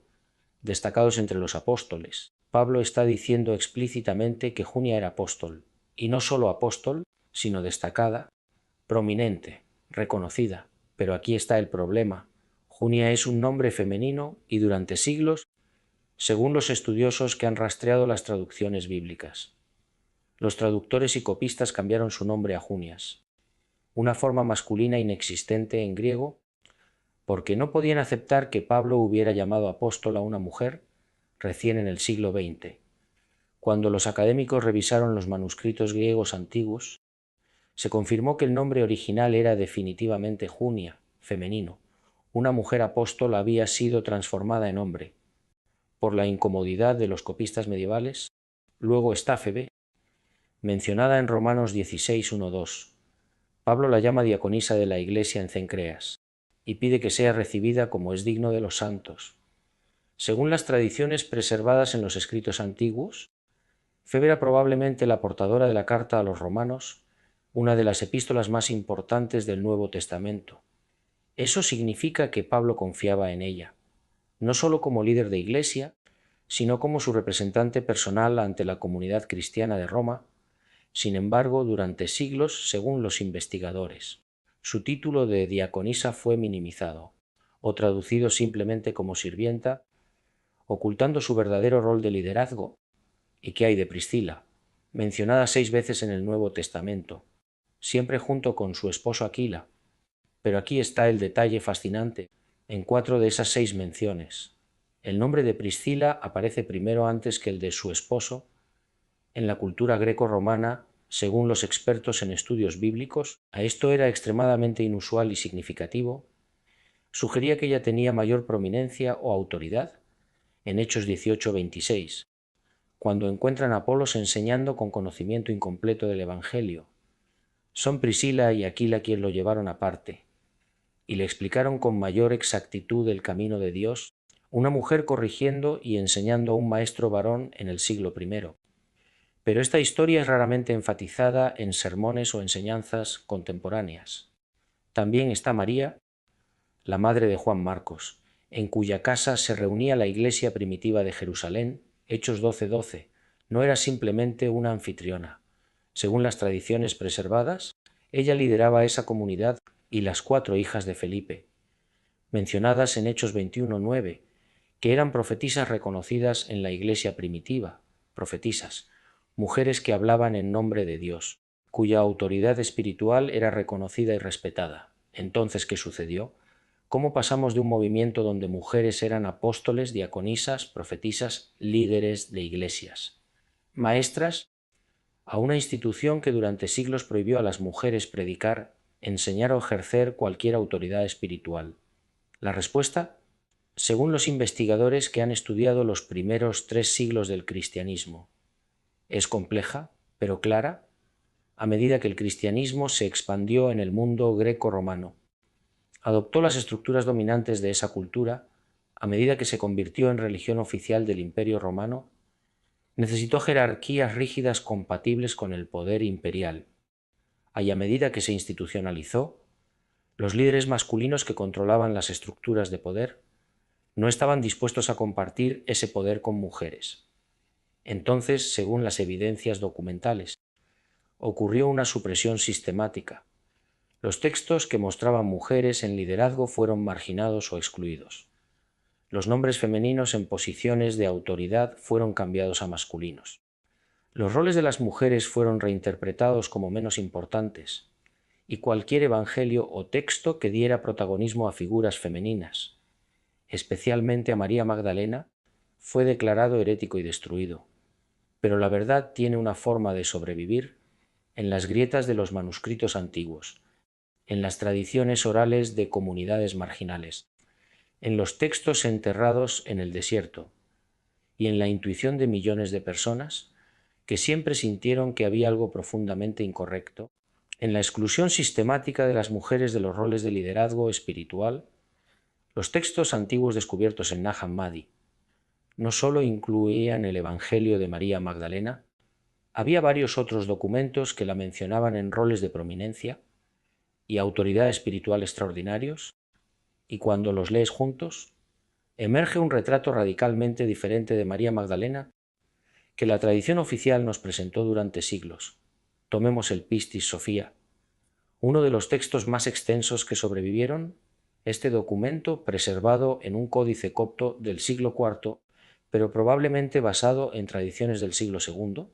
destacados entre los apóstoles. Pablo está diciendo explícitamente que Junia era apóstol, y no solo apóstol, sino destacada, prominente, reconocida. Pero aquí está el problema. Junia es un nombre femenino y durante siglos, según los estudiosos que han rastreado las traducciones bíblicas, los traductores y copistas cambiaron su nombre a Junias, una forma masculina inexistente en griego, porque no podían aceptar que Pablo hubiera llamado apóstol a una mujer recién en el siglo XX. Cuando los académicos revisaron los manuscritos griegos antiguos, se confirmó que el nombre original era definitivamente Junia, femenino. Una mujer apóstol había sido transformada en hombre por la incomodidad de los copistas medievales. Luego está Febe, mencionada en Romanos 16, 1-2. Pablo la llama diaconisa de la iglesia en Cencreas y pide que sea recibida como es digno de los santos. Según las tradiciones preservadas en los escritos antiguos, Febe era probablemente la portadora de la carta a los romanos, una de las epístolas más importantes del Nuevo Testamento. Eso significa que Pablo confiaba en ella, no solo como líder de iglesia, sino como su representante personal ante la comunidad cristiana de Roma. Sin embargo, durante siglos, según los investigadores, su título de diaconisa fue minimizado, o traducido simplemente como sirvienta, ocultando su verdadero rol de liderazgo. ¿Y qué hay de Priscila, mencionada 6 veces en el Nuevo Testamento, siempre junto con su esposo Aquila? Pero aquí está el detalle fascinante. En 4 de esas 6 menciones, el nombre de Priscila aparece primero antes que el de su esposo. En la cultura greco-romana según los expertos en estudios bíblicos, a esto era extremadamente inusual y significativo, sugería que ella tenía mayor prominencia o autoridad en Hechos 18:26, cuando encuentran a Apolos enseñando con conocimiento incompleto del Evangelio. Son Priscila y Aquila quien lo llevaron aparte y le explicaron con mayor exactitud el camino de Dios, una mujer corrigiendo y enseñando a un maestro varón en el siglo I. Pero esta historia es raramente enfatizada en sermones o enseñanzas contemporáneas. También está María, la madre de Juan Marcos, en cuya casa se reunía la iglesia primitiva de Jerusalén, Hechos 12:12. No era simplemente una anfitriona. Según las tradiciones preservadas, ella lideraba esa comunidad y las 4 hijas de Felipe, mencionadas en Hechos 21:9, que eran profetisas reconocidas en la iglesia primitiva, profetisas, mujeres que hablaban en nombre de Dios, cuya autoridad espiritual era reconocida y respetada. Entonces, ¿qué sucedió? ¿Cómo pasamos de un movimiento donde mujeres eran apóstoles, diaconisas, profetisas, líderes de iglesias, maestras, a una institución que durante siglos prohibió a las mujeres predicar, enseñar o ejercer cualquier autoridad espiritual? La respuesta, según los investigadores que han estudiado los primeros 3 siglos del cristianismo, es compleja, pero clara, a medida que el cristianismo se expandió en el mundo greco-romano. Adoptó las estructuras dominantes de esa cultura, a medida que se convirtió en religión oficial del Imperio Romano, necesitó jerarquías rígidas compatibles con el poder imperial. Y a medida que se institucionalizó, los líderes masculinos que controlaban las estructuras de poder no estaban dispuestos a compartir ese poder con mujeres. Entonces, según las evidencias documentales, ocurrió una supresión sistemática. Los textos que mostraban mujeres en liderazgo fueron marginados o excluidos. Los nombres femeninos en posiciones de autoridad fueron cambiados a masculinos. Los roles de las mujeres fueron reinterpretados como menos importantes, y cualquier evangelio o texto que diera protagonismo a figuras femeninas, especialmente a María Magdalena, fue declarado herético y destruido. Pero la verdad tiene una forma de sobrevivir en las grietas de los manuscritos antiguos, en las tradiciones orales de comunidades marginales, en los textos enterrados en el desierto y en la intuición de millones de personas que siempre sintieron que había algo profundamente incorrecto, en la exclusión sistemática de las mujeres de los roles de liderazgo espiritual. Los textos antiguos descubiertos en Nag Hammadi no solo incluían el Evangelio de María Magdalena, había varios otros documentos que la mencionaban en roles de prominencia y autoridad espiritual extraordinarios, y cuando los lees juntos, emerge un retrato radicalmente diferente de María Magdalena que la tradición oficial nos presentó durante siglos. Tomemos el Pistis Sophia, uno de los textos más extensos que sobrevivieron. Este documento, preservado en un códice copto del siglo IV, pero probablemente basado en tradiciones del siglo II,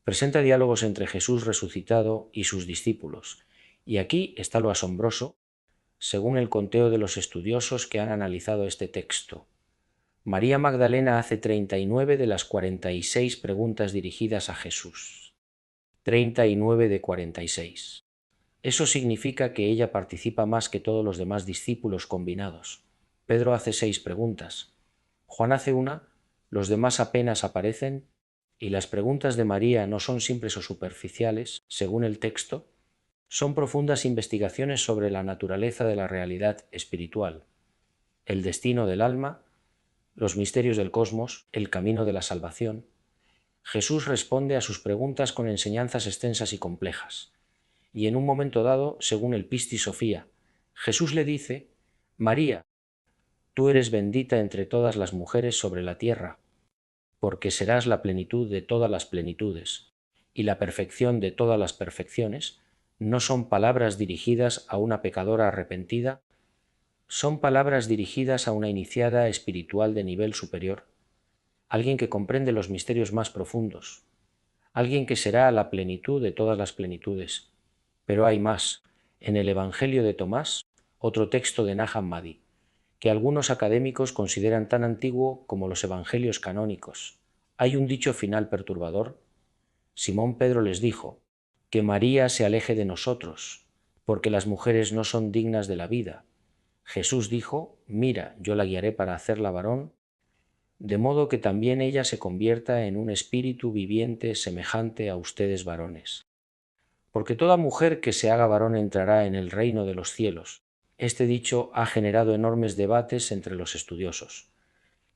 presenta diálogos entre Jesús resucitado y sus discípulos. Y aquí está lo asombroso, según el conteo de los estudiosos que han analizado este texto. María Magdalena hace 39 de las 46 preguntas dirigidas a Jesús. 39 de 46. Eso significa que ella participa más que todos los demás discípulos combinados. Pedro hace 6 preguntas. Juan hace una, los demás apenas aparecen, y las preguntas de María no son simples o superficiales, según el texto, son profundas investigaciones sobre la naturaleza de la realidad espiritual, el destino del alma, los misterios del cosmos, el camino de la salvación. Jesús responde a sus preguntas con enseñanzas extensas y complejas. Y en un momento dado, según el Pistis Sophia, Jesús le dice: María, tú eres bendita entre todas las mujeres sobre la tierra, porque serás la plenitud de todas las plenitudes, y la perfección de todas las perfecciones. No son palabras dirigidas a una pecadora arrepentida, son palabras dirigidas a una iniciada espiritual de nivel superior, alguien que comprende los misterios más profundos, alguien que será la plenitud de todas las plenitudes. Pero hay más. En el Evangelio de Tomás, otro texto de Nag Hammadi, que algunos académicos consideran tan antiguo como los evangelios canónicos, hay un dicho final perturbador. Simón Pedro les dijo: que María se aleje de nosotros, porque las mujeres no son dignas de la vida. Jesús dijo: mira, yo la guiaré para hacerla varón, de modo que también ella se convierta en un espíritu viviente semejante a ustedes varones. Porque toda mujer que se haga varón entrará en el reino de los cielos. Este dicho ha generado enormes debates entre los estudiosos.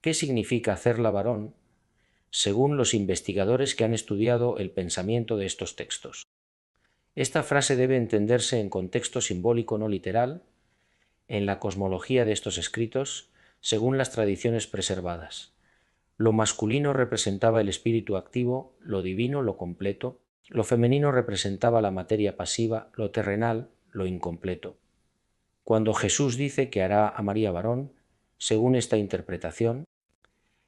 ¿Qué significa hacerla varón? Según los investigadores que han estudiado el pensamiento de estos textos. Esta frase debe entenderse en contexto simbólico no literal, en la cosmología de estos escritos, según las tradiciones preservadas. Lo masculino representaba el espíritu activo, lo divino, lo completo; lo femenino representaba la materia pasiva, lo terrenal, lo incompleto. Cuando Jesús dice que hará a María varón, según esta interpretación,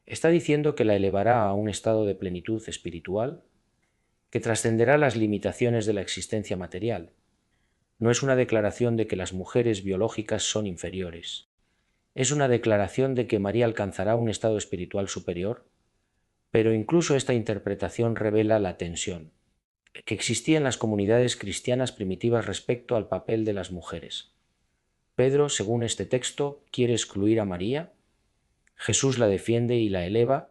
está diciendo que la elevará a un estado de plenitud espiritual, que trascenderá las limitaciones de la existencia material. No es una declaración de que las mujeres biológicas son inferiores. Es una declaración de que María alcanzará un estado espiritual superior, pero incluso esta interpretación revela la tensión que existía en las comunidades cristianas primitivas respecto al papel de las mujeres. Pedro, según este texto, quiere excluir a María. Jesús la defiende y la eleva.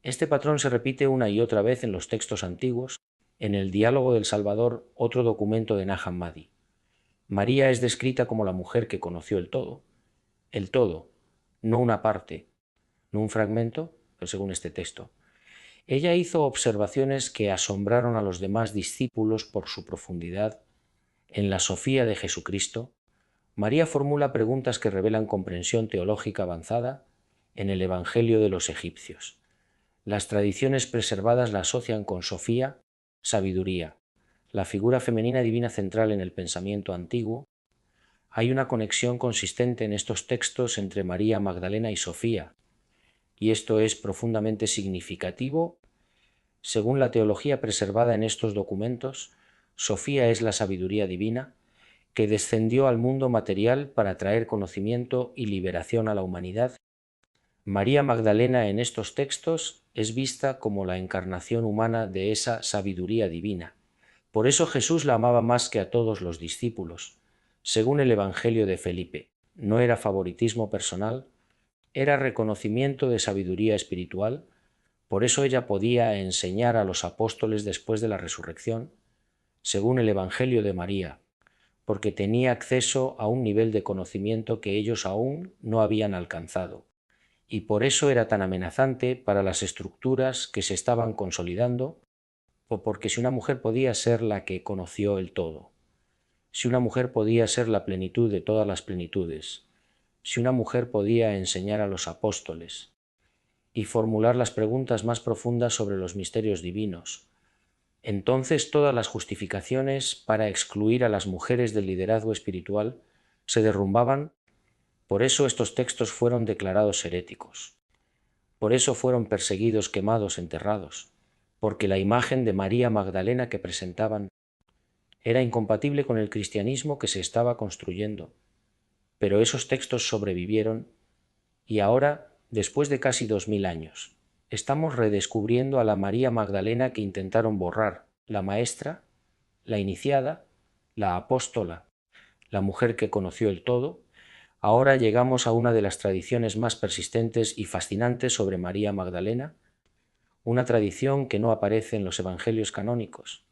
Este patrón se repite una y otra vez en los textos antiguos, en el Diálogo del Salvador, otro documento de Nahum Madi. María es descrita como la mujer que conoció el todo, no una parte, no un fragmento, pero según este texto. Ella hizo observaciones que asombraron a los demás discípulos por su profundidad. En la Sofía de Jesucristo, María formula preguntas que revelan comprensión teológica avanzada en el Evangelio de los egipcios. Las tradiciones preservadas la asocian con Sofía, sabiduría, la figura femenina divina central en el pensamiento antiguo. Hay una conexión consistente en estos textos entre María Magdalena y Sofía, y esto es profundamente significativo. Según la teología preservada en estos documentos, Sofía es la sabiduría divina que descendió al mundo material para traer conocimiento y liberación a la humanidad. María Magdalena en estos textos es vista como la encarnación humana de esa sabiduría divina. Por eso Jesús la amaba más que a todos los discípulos. Según el Evangelio de Felipe, no era favoritismo personal, era reconocimiento de sabiduría espiritual. Por eso ella podía enseñar a los apóstoles después de la resurrección, según el Evangelio de María, porque tenía acceso a un nivel de conocimiento que ellos aún no habían alcanzado, y por eso era tan amenazante para las estructuras que se estaban consolidando, porque si una mujer podía ser la que conoció el todo, si una mujer podía ser la plenitud de todas las plenitudes, si una mujer podía enseñar a los apóstoles y formular las preguntas más profundas sobre los misterios divinos, entonces todas las justificaciones para excluir a las mujeres del liderazgo espiritual se derrumbaban. Por eso estos textos fueron declarados heréticos. Por eso fueron perseguidos, quemados, enterrados, porque la imagen de María Magdalena que presentaban era incompatible con el cristianismo que se estaba construyendo. Pero esos textos sobrevivieron y ahora, después de casi 2000 años, estamos redescubriendo a la María Magdalena que intentaron borrar, la maestra, la iniciada, la apóstola, la mujer que conoció el todo. Ahora llegamos a una de las tradiciones más persistentes y fascinantes sobre María Magdalena, una tradición que no aparece en los evangelios canónicos,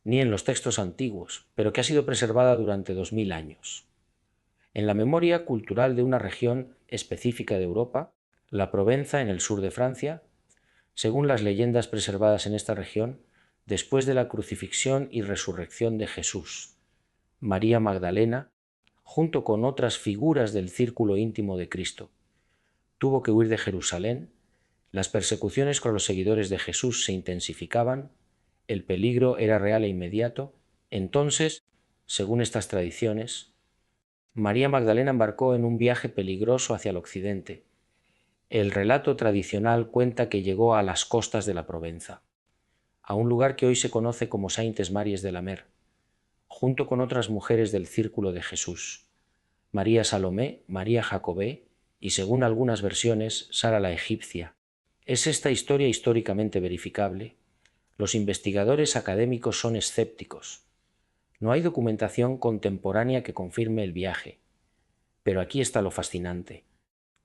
ni en los textos antiguos, pero que ha sido preservada durante 2000 años. En la memoria cultural de una región específica de Europa, la Provenza, en el sur de Francia, según las leyendas preservadas en esta región, después de la crucifixión y resurrección de Jesús, María Magdalena, junto con otras figuras del círculo íntimo de Cristo, tuvo que huir de Jerusalén. Las persecuciones con los seguidores de Jesús se intensificaban, el peligro era real e inmediato. Entonces, según estas tradiciones, María Magdalena embarcó en un viaje peligroso hacia el occidente. El relato tradicional cuenta que llegó a las costas de la Provenza, a un lugar que hoy se conoce como Saintes-Maries de la Mer, junto con otras mujeres del círculo de Jesús, María Salomé, María Jacobé y, según algunas versiones, Sara la egipcia. ¿Es esta historia históricamente verificable? Los investigadores académicos son escépticos. No hay documentación contemporánea que confirme el viaje. Pero aquí está lo fascinante.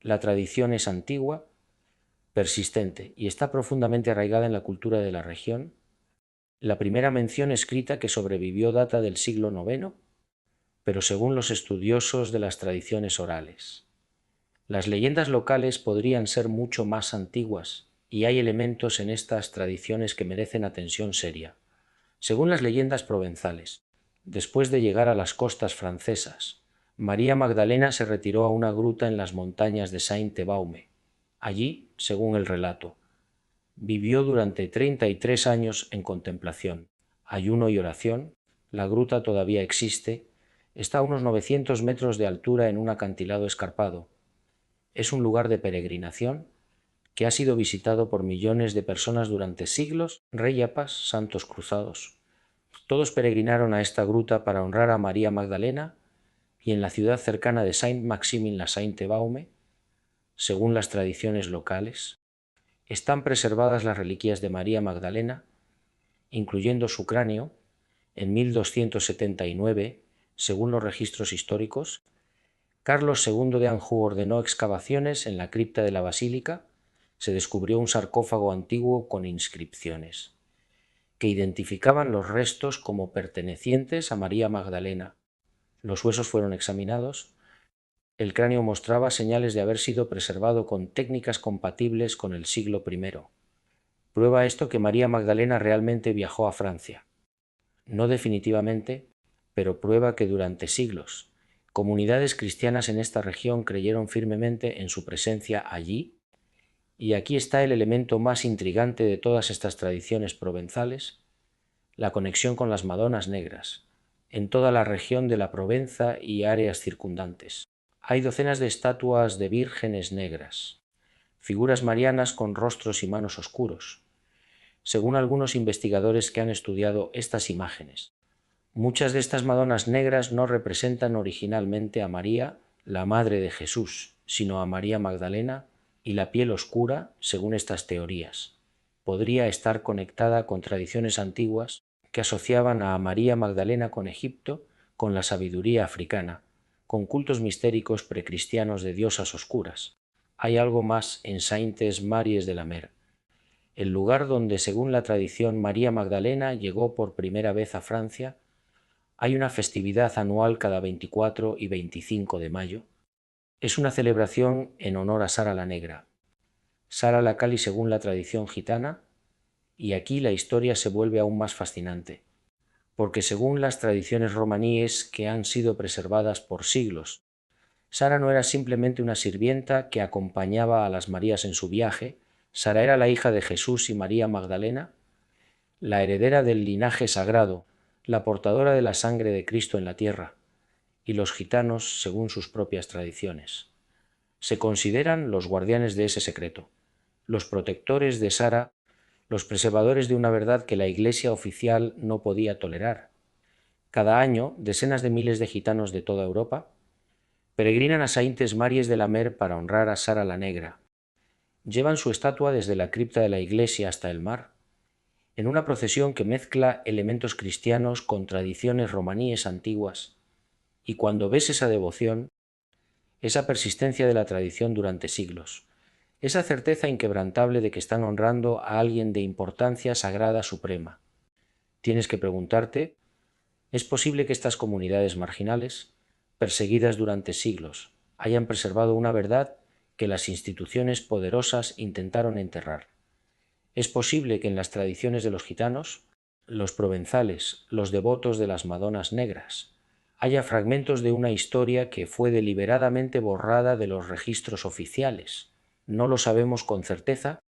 La tradición es antigua, persistente y está profundamente arraigada en la cultura de la región. La primera mención escrita que sobrevivió data del siglo IX, pero según los estudiosos de las tradiciones orales. Las leyendas locales podrían ser mucho más antiguas y hay elementos en estas tradiciones que merecen atención seria. Según las leyendas provenzales, después de llegar a las costas francesas, María Magdalena se retiró a una gruta en las montañas de Sainte-Baume. Allí, según el relato, vivió durante 33 años en contemplación, ayuno y oración. La gruta todavía existe, está a unos 900 metros de altura en un acantilado escarpado. Es un lugar de peregrinación que ha sido visitado por millones de personas durante siglos, reyapas, santos cruzados. Todos peregrinaron a esta gruta para honrar a María Magdalena y en la ciudad cercana de Saint-Maximin-la-Sainte-Baume, según las tradiciones locales, están preservadas las reliquias de María Magdalena, incluyendo su cráneo. En 1279, según los registros históricos, Carlos II de Anjou ordenó excavaciones en la cripta de la basílica. Se descubrió un sarcófago antiguo con inscripciones que identificaban los restos como pertenecientes a María Magdalena. Los huesos fueron examinados. El cráneo mostraba señales de haber sido preservado con técnicas compatibles con el siglo I. Prueba esto que María Magdalena realmente viajó a Francia. No definitivamente, pero prueba que durante siglos comunidades cristianas en esta región creyeron firmemente en su presencia allí, y aquí está el elemento más intrigante de todas estas tradiciones provenzales: la conexión con las Madonas negras, en toda la región de la Provenza y áreas circundantes. Hay docenas de estatuas de vírgenes negras, figuras marianas con rostros y manos oscuros. Según algunos investigadores que han estudiado estas imágenes, muchas de estas Madonas negras no representan originalmente a María, la madre de Jesús, sino a María Magdalena, y la piel oscura, según estas teorías, podría estar conectada con tradiciones antiguas que asociaban a María Magdalena con Egipto, con la sabiduría africana, con cultos mistéricos precristianos de diosas oscuras. Hay algo más en Saintes Maries de la Mer, el lugar donde, según la tradición, María Magdalena llegó por primera vez a Francia. Hay una festividad anual cada 24 y 25 de mayo. Es una celebración en honor a Sara la Negra, Sara la Cali según la tradición gitana, y aquí la historia se vuelve aún más fascinante, porque según las tradiciones romaníes que han sido preservadas por siglos, Sara no era simplemente una sirvienta que acompañaba a las Marías en su viaje. Sara era la hija de Jesús y María Magdalena, la heredera del linaje sagrado, la portadora de la sangre de Cristo en la tierra, y los gitanos según sus propias tradiciones. Se consideran los guardianes de ese secreto, los protectores de Sara, los preservadores de una verdad que la Iglesia oficial no podía tolerar. Cada año, decenas de miles de gitanos de toda Europa peregrinan a Saintes Maries de la Mer para honrar a Sara la Negra. Llevan su estatua desde la cripta de la iglesia hasta el mar, en una procesión que mezcla elementos cristianos con tradiciones romaníes antiguas, y cuando ves esa devoción, esa persistencia de la tradición durante siglos, esa certeza inquebrantable de que están honrando a alguien de importancia sagrada suprema, tienes que preguntarte, ¿es posible que estas comunidades marginales, perseguidas durante siglos, hayan preservado una verdad que las instituciones poderosas intentaron enterrar? Es posible que en las tradiciones de los gitanos, los provenzales, los devotos de las Madonas negras, haya fragmentos de una historia que fue deliberadamente borrada de los registros oficiales. No lo sabemos con certeza,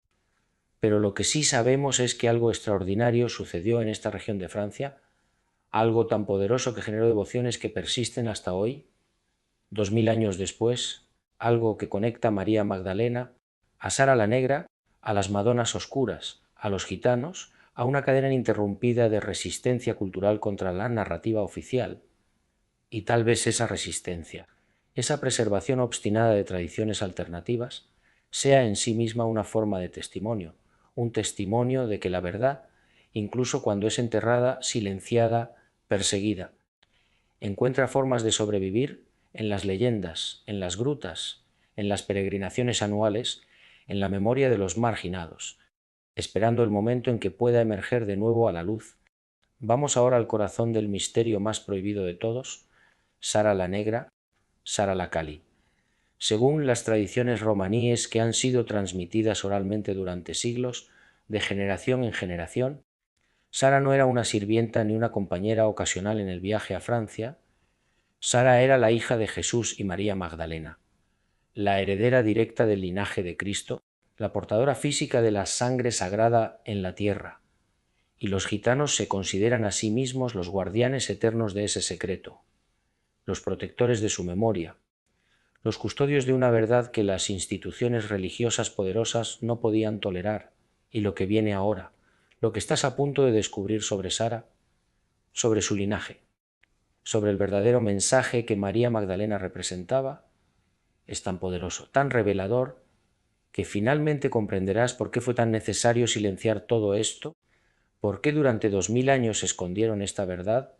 pero lo que sí sabemos es que algo extraordinario sucedió en esta región de Francia, algo tan poderoso que generó devociones que persisten hasta hoy, 2000 años después, algo que conecta a María Magdalena, a Sara la Negra, a las Madonas oscuras, a los gitanos, a una cadena ininterrumpida de resistencia cultural contra la narrativa oficial. Y tal vez esa resistencia, esa preservación obstinada de tradiciones alternativas, sea en sí misma una forma de testimonio, un testimonio de que la verdad incluso cuando es enterrada, silenciada, perseguida. Encuentra formas de sobrevivir en las leyendas, en las grutas, en las peregrinaciones anuales, en la memoria de los marginados, esperando el momento en que pueda emerger de nuevo a la luz. Vamos ahora al corazón del misterio más prohibido de todos, Sara la Negra, Sara la Cali. Según las tradiciones romaníes que han sido transmitidas oralmente durante siglos, de generación en generación, Sara no era una sirvienta ni una compañera ocasional en el viaje a Francia. Sara era la hija de Jesús y María Magdalena, la heredera directa del linaje de Cristo, la portadora física de la sangre sagrada en la tierra, y los gitanos se consideran a sí mismos los guardianes eternos de ese secreto, los protectores de su memoria, los custodios de una verdad que las instituciones religiosas poderosas no podían tolerar, y lo que viene ahora, lo que estás a punto de descubrir sobre Sara, sobre su linaje, sobre el verdadero mensaje que María Magdalena representaba, es tan poderoso, tan revelador, que finalmente comprenderás por qué fue tan necesario silenciar todo esto, por qué durante 2000 años escondieron esta verdad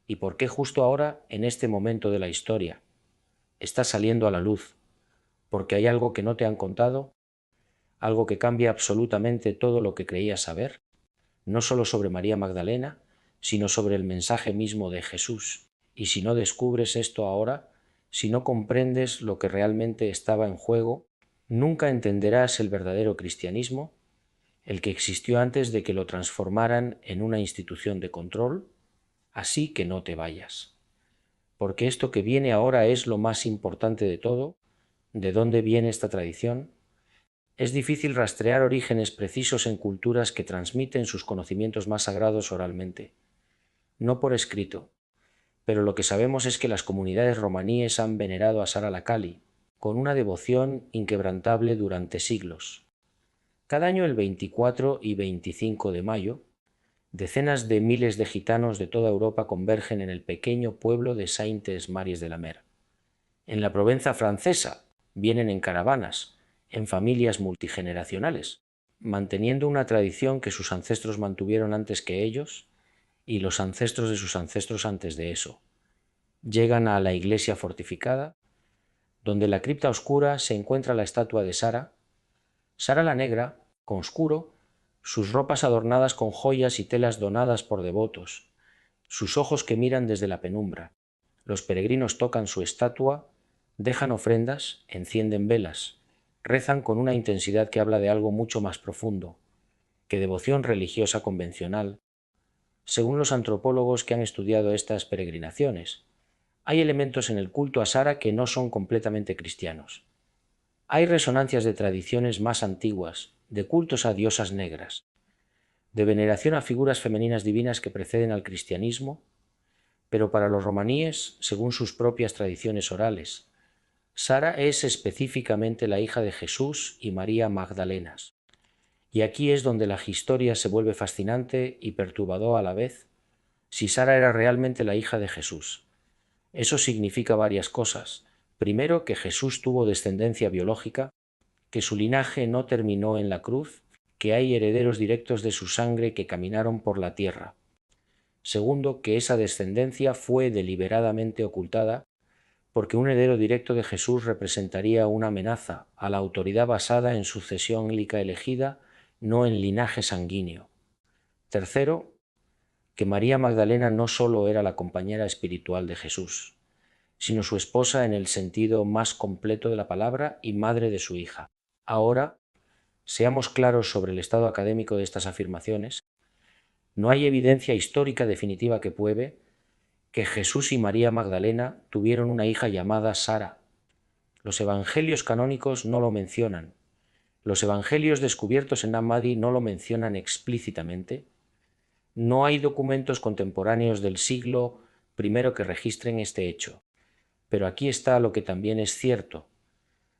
y por qué justo ahora, en este momento de la historia, está saliendo a la luz, porque hay algo que no te han contado, algo que cambia absolutamente todo lo que creías saber, no solo sobre María Magdalena, sino sobre el mensaje mismo de Jesús. Y si no descubres esto ahora, si no comprendes lo que realmente estaba en juego, nunca entenderás el verdadero cristianismo, el que existió antes de que lo transformaran en una institución de control. Así que no te vayas, porque esto que viene ahora es lo más importante de todo. ¿De dónde viene esta tradición? Es difícil rastrear orígenes precisos en culturas que transmiten sus conocimientos más sagrados oralmente, no por escrito, pero lo que sabemos es que las comunidades romaníes han venerado a Sara la Cali con una devoción inquebrantable durante siglos. Cada año, el 24 y 25 de mayo, decenas de miles de gitanos de toda Europa convergen en el pequeño pueblo de Saintes-Maries-de-la-Mer. En la Provenza francesa vienen en caravanas, en familias multigeneracionales, manteniendo una tradición que sus ancestros mantuvieron antes que ellos y los ancestros de sus ancestros antes de eso. Llegan a la iglesia fortificada, donde en la cripta oscura se encuentra la estatua de Sara, Sara la Negra, con oscuro, sus ropas adornadas con joyas y telas donadas por devotos, sus ojos que miran desde la penumbra. Los peregrinos tocan su estatua, dejan ofrendas, encienden velas, rezan con una intensidad que habla de algo mucho más profundo que devoción religiosa convencional. Según los antropólogos que han estudiado estas peregrinaciones, hay elementos en el culto a Sara que no son completamente cristianos. Hay resonancias de tradiciones más antiguas, de cultos a diosas negras, de veneración a figuras femeninas divinas que preceden al cristianismo, pero para los romaníes, según sus propias tradiciones orales, Sara es específicamente la hija de Jesús y María Magdalenas. Y aquí es donde la historia se vuelve fascinante y perturbadora a la vez. Si Sara era realmente la hija de Jesús, eso significa varias cosas. Primero, que Jesús tuvo descendencia biológica, que su linaje no terminó en la cruz, que hay herederos directos de su sangre que caminaron por la tierra. Segundo, que esa descendencia fue deliberadamente ocultada, porque un heredero directo de Jesús representaría una amenaza a la autoridad basada en sucesión lírica elegida, no en linaje sanguíneo. Tercero, que María Magdalena no solo era la compañera espiritual de Jesús, sino su esposa en el sentido más completo de la palabra y madre de su hija. Ahora, seamos claros sobre el estado académico de estas afirmaciones. No hay evidencia histórica definitiva que pruebe que Jesús y María Magdalena tuvieron una hija llamada Sara. Los evangelios canónicos no lo mencionan. Los evangelios descubiertos en Ahmadi no lo mencionan explícitamente. No hay documentos contemporáneos del siglo I que registren este hecho. Pero aquí está lo que también es cierto.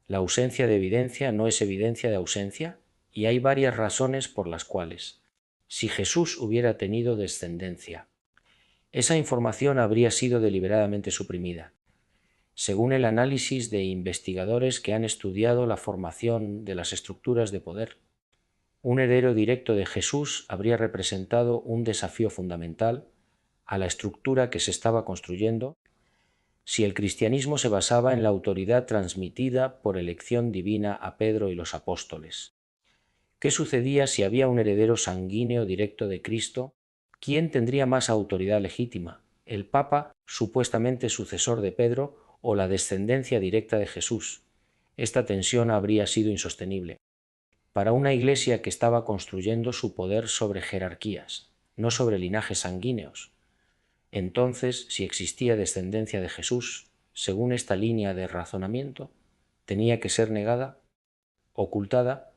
La ausencia de evidencia no es evidencia de ausencia, y hay varias razones por las cuales, si Jesús hubiera tenido descendencia, esa información habría sido deliberadamente suprimida. Según el análisis de investigadores que han estudiado la formación de las estructuras de poder, Un heredero directo de Jesús habría representado un desafío fundamental a la estructura que se estaba construyendo si el cristianismo se basaba en la autoridad transmitida por elección divina a Pedro y los apóstoles. ¿Qué sucedía si había un heredero sanguíneo directo de Cristo? ¿Quién tendría más autoridad legítima? ¿El Papa, supuestamente sucesor de Pedro, o la descendencia directa de Jesús? Esta tensión habría sido insostenible para una iglesia que estaba construyendo su poder sobre jerarquías, no sobre linajes sanguíneos. Entonces, si existía descendencia de Jesús, según esta línea de razonamiento, tenía que ser negada, ocultada,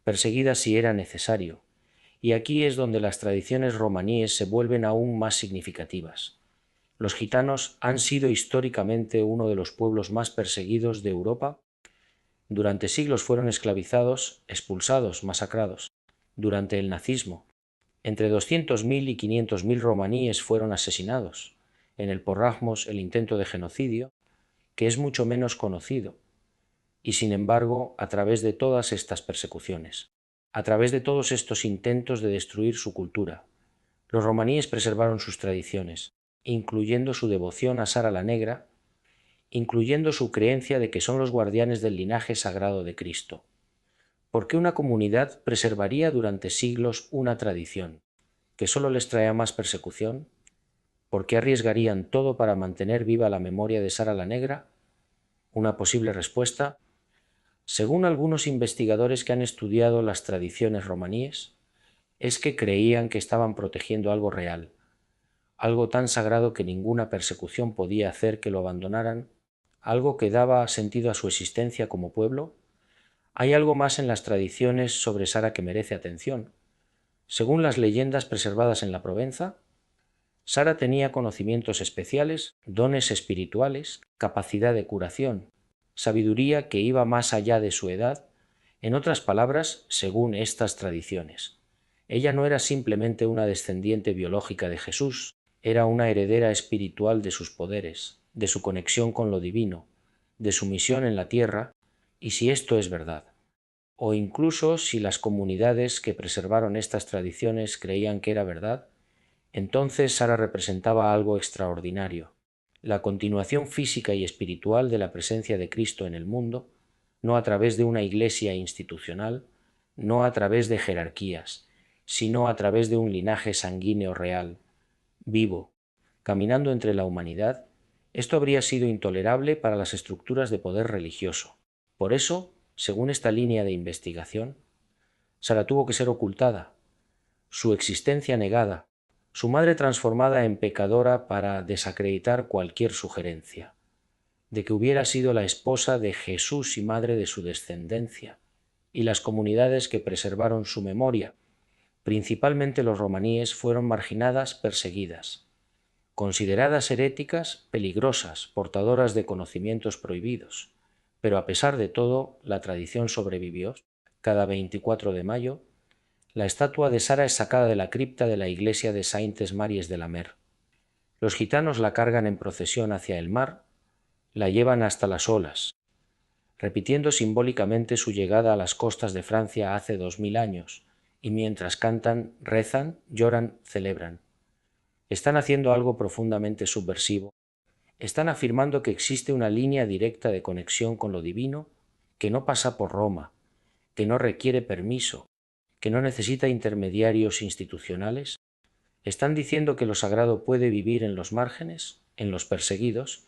perseguida si era necesario. Y aquí es donde las tradiciones romaníes se vuelven aún más significativas. Los gitanos han sido históricamente uno de los pueblos más perseguidos de Europa. Durante siglos fueron esclavizados, expulsados, masacrados. Durante el nazismo, entre 200.000 y 500.000 romaníes fueron asesinados. En el Porrajmos, el intento de genocidio, que es mucho menos conocido. Y sin embargo, a través de todas estas persecuciones, a través de todos estos intentos de destruir su cultura, los romaníes preservaron sus tradiciones, incluyendo su devoción a Sara la Negra, incluyendo su creencia de que son los guardianes del linaje sagrado de Cristo. ¿Por qué una comunidad preservaría durante siglos una tradición que solo les traía más persecución? ¿Por qué arriesgarían todo para mantener viva la memoria de Sara la Negra? Una posible respuesta: según algunos investigadores que han estudiado las tradiciones romaníes, es que creían que estaban protegiendo algo real, algo tan sagrado que ninguna persecución podía hacer que lo abandonaran, algo que daba sentido a su existencia como pueblo. Hay algo más en las tradiciones sobre Sara que merece atención. Según las leyendas preservadas en la Provenza, Sara tenía conocimientos especiales, dones espirituales, capacidad de curación, sabiduría que iba más allá de su edad. En otras palabras, según estas tradiciones, ella no era simplemente una descendiente biológica de Jesús, era una heredera espiritual de sus poderes, de su conexión con lo divino, de su misión en la tierra. Y si esto es verdad, o incluso si las comunidades que preservaron estas tradiciones creían que era verdad, entonces Sara representaba algo extraordinario, la continuación física y espiritual de la presencia de Cristo en el mundo, no a través de una iglesia institucional, no a través de jerarquías, sino a través de un linaje sanguíneo real, vivo, caminando entre la humanidad. Esto habría sido intolerable para las estructuras de poder religioso. Por eso, según esta línea de investigación, Sara tuvo que ser ocultada, su existencia negada, su madre transformada en pecadora para desacreditar cualquier sugerencia de que hubiera sido la esposa de Jesús y madre de su descendencia, y las comunidades que preservaron su memoria, principalmente los romaníes, fueron marginadas, perseguidas, consideradas heréticas, peligrosas, portadoras de conocimientos prohibidos. Pero a pesar de todo, la tradición sobrevivió. Cada 24 de mayo, la estatua de Sara es sacada de la cripta de la iglesia de Saintes Maries de la Mer. Los gitanos la cargan en procesión hacia el mar, la llevan hasta las olas, repitiendo simbólicamente su llegada a las costas de Francia hace 2000 años, y mientras cantan, rezan, lloran, celebran. Están haciendo algo profundamente subversivo. Están afirmando que existe una línea directa de conexión con lo divino que no pasa por Roma, que no requiere permiso, que no necesita intermediarios institucionales. Están diciendo que lo sagrado puede vivir en los márgenes, en los perseguidos,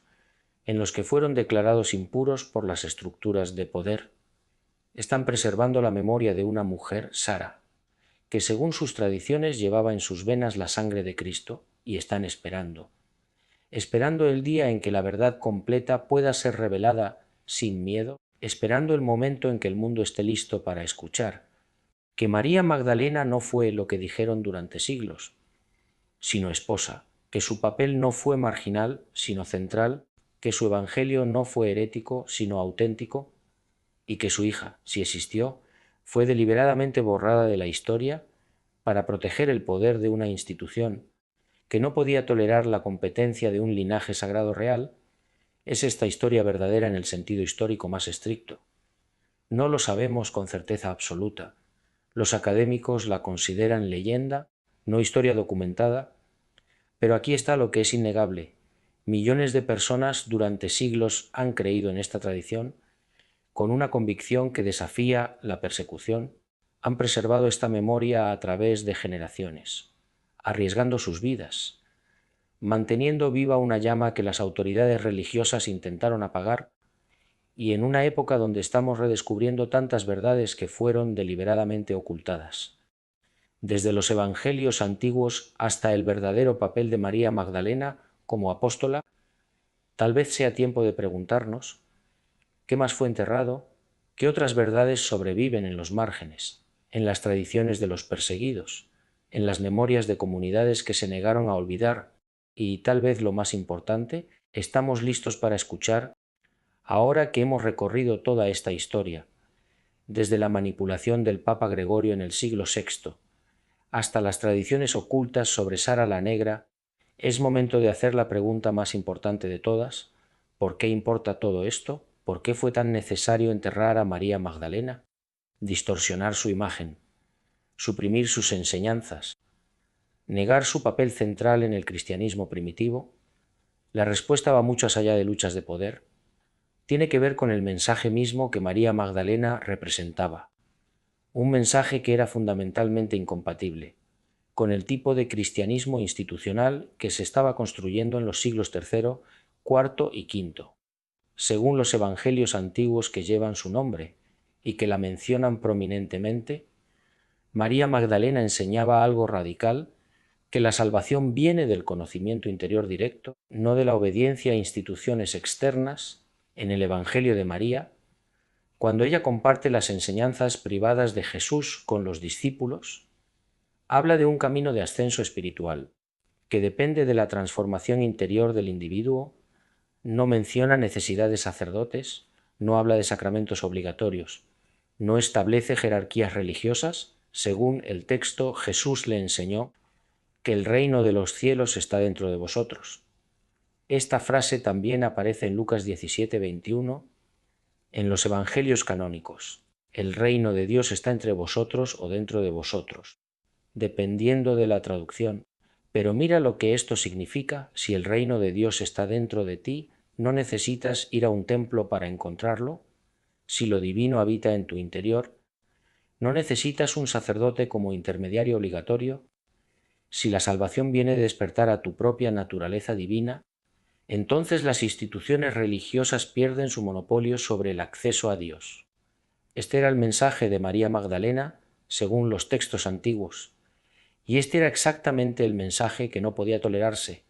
en los que fueron declarados impuros por las estructuras de poder. Están preservando la memoria de una mujer, Sara, que según sus tradiciones llevaba en sus venas la sangre de Cristo, y están esperando el día en que la verdad completa pueda ser revelada sin miedo, esperando el momento en que el mundo esté listo para escuchar que María Magdalena no fue lo que dijeron durante siglos, sino esposa, que su papel no fue marginal, sino central, que su evangelio no fue herético, sino auténtico, y que su hija, si existió, fue deliberadamente borrada de la historia para proteger el poder de una institución que no podía tolerar la competencia de un linaje sagrado real. ¿Es esta historia verdadera en el sentido histórico más estricto? No lo sabemos con certeza absoluta. Los académicos la consideran leyenda, no historia documentada, pero aquí está lo que es innegable. Millones de personas durante siglos han creído en esta tradición con una convicción que desafía la persecución, han preservado esta memoria a través de generaciones, arriesgando sus vidas, manteniendo viva una llama que las autoridades religiosas intentaron apagar, y en una época donde estamos redescubriendo tantas verdades que fueron deliberadamente ocultadas. Desde los evangelios antiguos hasta el verdadero papel de María Magdalena como apóstola, tal vez sea tiempo de preguntarnos ¿qué más fue enterrado? ¿Qué otras verdades sobreviven en los márgenes, en las tradiciones de los perseguidos, en las memorias de comunidades que se negaron a olvidar? Y, tal vez lo más importante, estamos listos para escuchar, ahora que hemos recorrido toda esta historia, desde la manipulación del Papa Gregorio en el siglo VI hasta las tradiciones ocultas sobre Sara la Negra. Es momento de hacer la pregunta más importante de todas: ¿por qué importa todo esto? ¿Por qué fue tan necesario enterrar a María Magdalena? Distorsionar su imagen, suprimir sus enseñanzas, negar su papel central en el cristianismo primitivo. La respuesta va mucho más allá de luchas de poder. Tiene que ver con el mensaje mismo que María Magdalena representaba, un mensaje que era fundamentalmente incompatible con el tipo de cristianismo institucional que se estaba construyendo en los siglos III, IV y V, según los evangelios antiguos que llevan su nombre y que la mencionan prominentemente. María Magdalena enseñaba algo radical: que la salvación viene del conocimiento interior directo, no de la obediencia a instituciones externas. En el Evangelio de María, cuando ella comparte las enseñanzas privadas de Jesús con los discípulos, habla de un camino de ascenso espiritual, que depende de la transformación interior del individuo. No menciona necesidad de sacerdotes, no habla de sacramentos obligatorios, no establece jerarquías religiosas. Según el texto, Jesús le enseñó que el reino de los cielos está dentro de vosotros. Esta frase también aparece en Lucas 17:21, en los evangelios canónicos. El reino de Dios está entre vosotros o dentro de vosotros, dependiendo de la traducción. Pero mira lo que esto significa: si el reino de Dios está dentro de ti, no necesitas ir a un templo para encontrarlo. Si lo divino habita en tu interior, no necesitas un sacerdote como intermediario obligatorio. Si la salvación viene de despertar a tu propia naturaleza divina, entonces las instituciones religiosas pierden su monopolio sobre el acceso a Dios. Este era el mensaje de María Magdalena, según los textos antiguos. Y este era exactamente el mensaje que no podía tolerarse,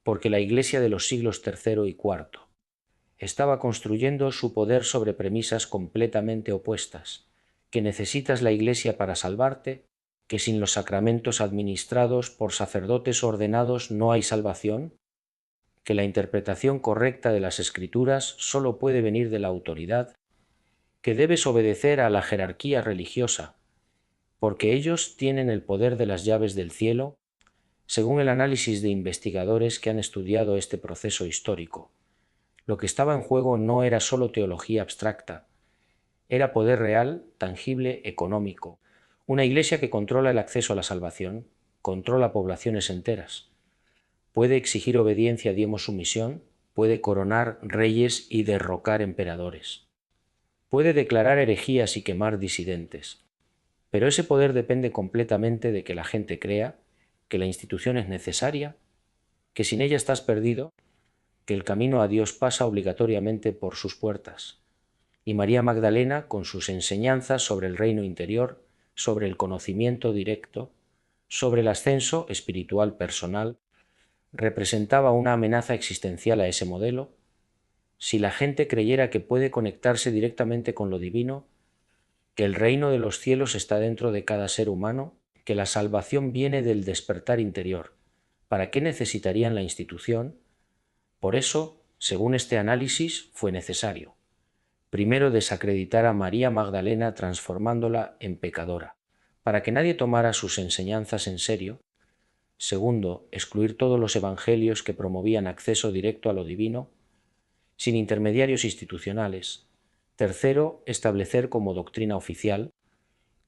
porque la Iglesia de los siglos III y IV estaba construyendo su poder sobre premisas completamente opuestas: que necesitas la Iglesia para salvarte, que sin los sacramentos administrados por sacerdotes ordenados no hay salvación, que la interpretación correcta de las Escrituras solo puede venir de la autoridad, que debes obedecer a la jerarquía religiosa, porque ellos tienen el poder de las llaves del cielo, según el análisis de investigadores que han estudiado este proceso histórico. Lo que estaba en juego no era solo teología abstracta, era poder real, tangible, económico. Una iglesia que controla el acceso a la salvación, controla poblaciones enteras. Puede exigir obediencia, diezmos, sumisión, puede coronar reyes y derrocar emperadores. Puede declarar herejías y quemar disidentes. Pero ese poder depende completamente de que la gente crea que la institución es necesaria, que sin ella estás perdido, que el camino a Dios pasa obligatoriamente por sus puertas. Y María Magdalena, con sus enseñanzas sobre el reino interior, sobre el conocimiento directo, sobre el ascenso espiritual personal, representaba una amenaza existencial a ese modelo. Si la gente creyera que puede conectarse directamente con lo divino, que el reino de los cielos está dentro de cada ser humano, que la salvación viene del despertar interior, ¿para qué necesitarían la institución? Por eso, según este análisis, fue necesario: primero, desacreditar a María Magdalena transformándola en pecadora, para que nadie tomara sus enseñanzas en serio. Segundo, excluir todos los evangelios que promovían acceso directo a lo divino, sin intermediarios institucionales. Tercero, establecer como doctrina oficial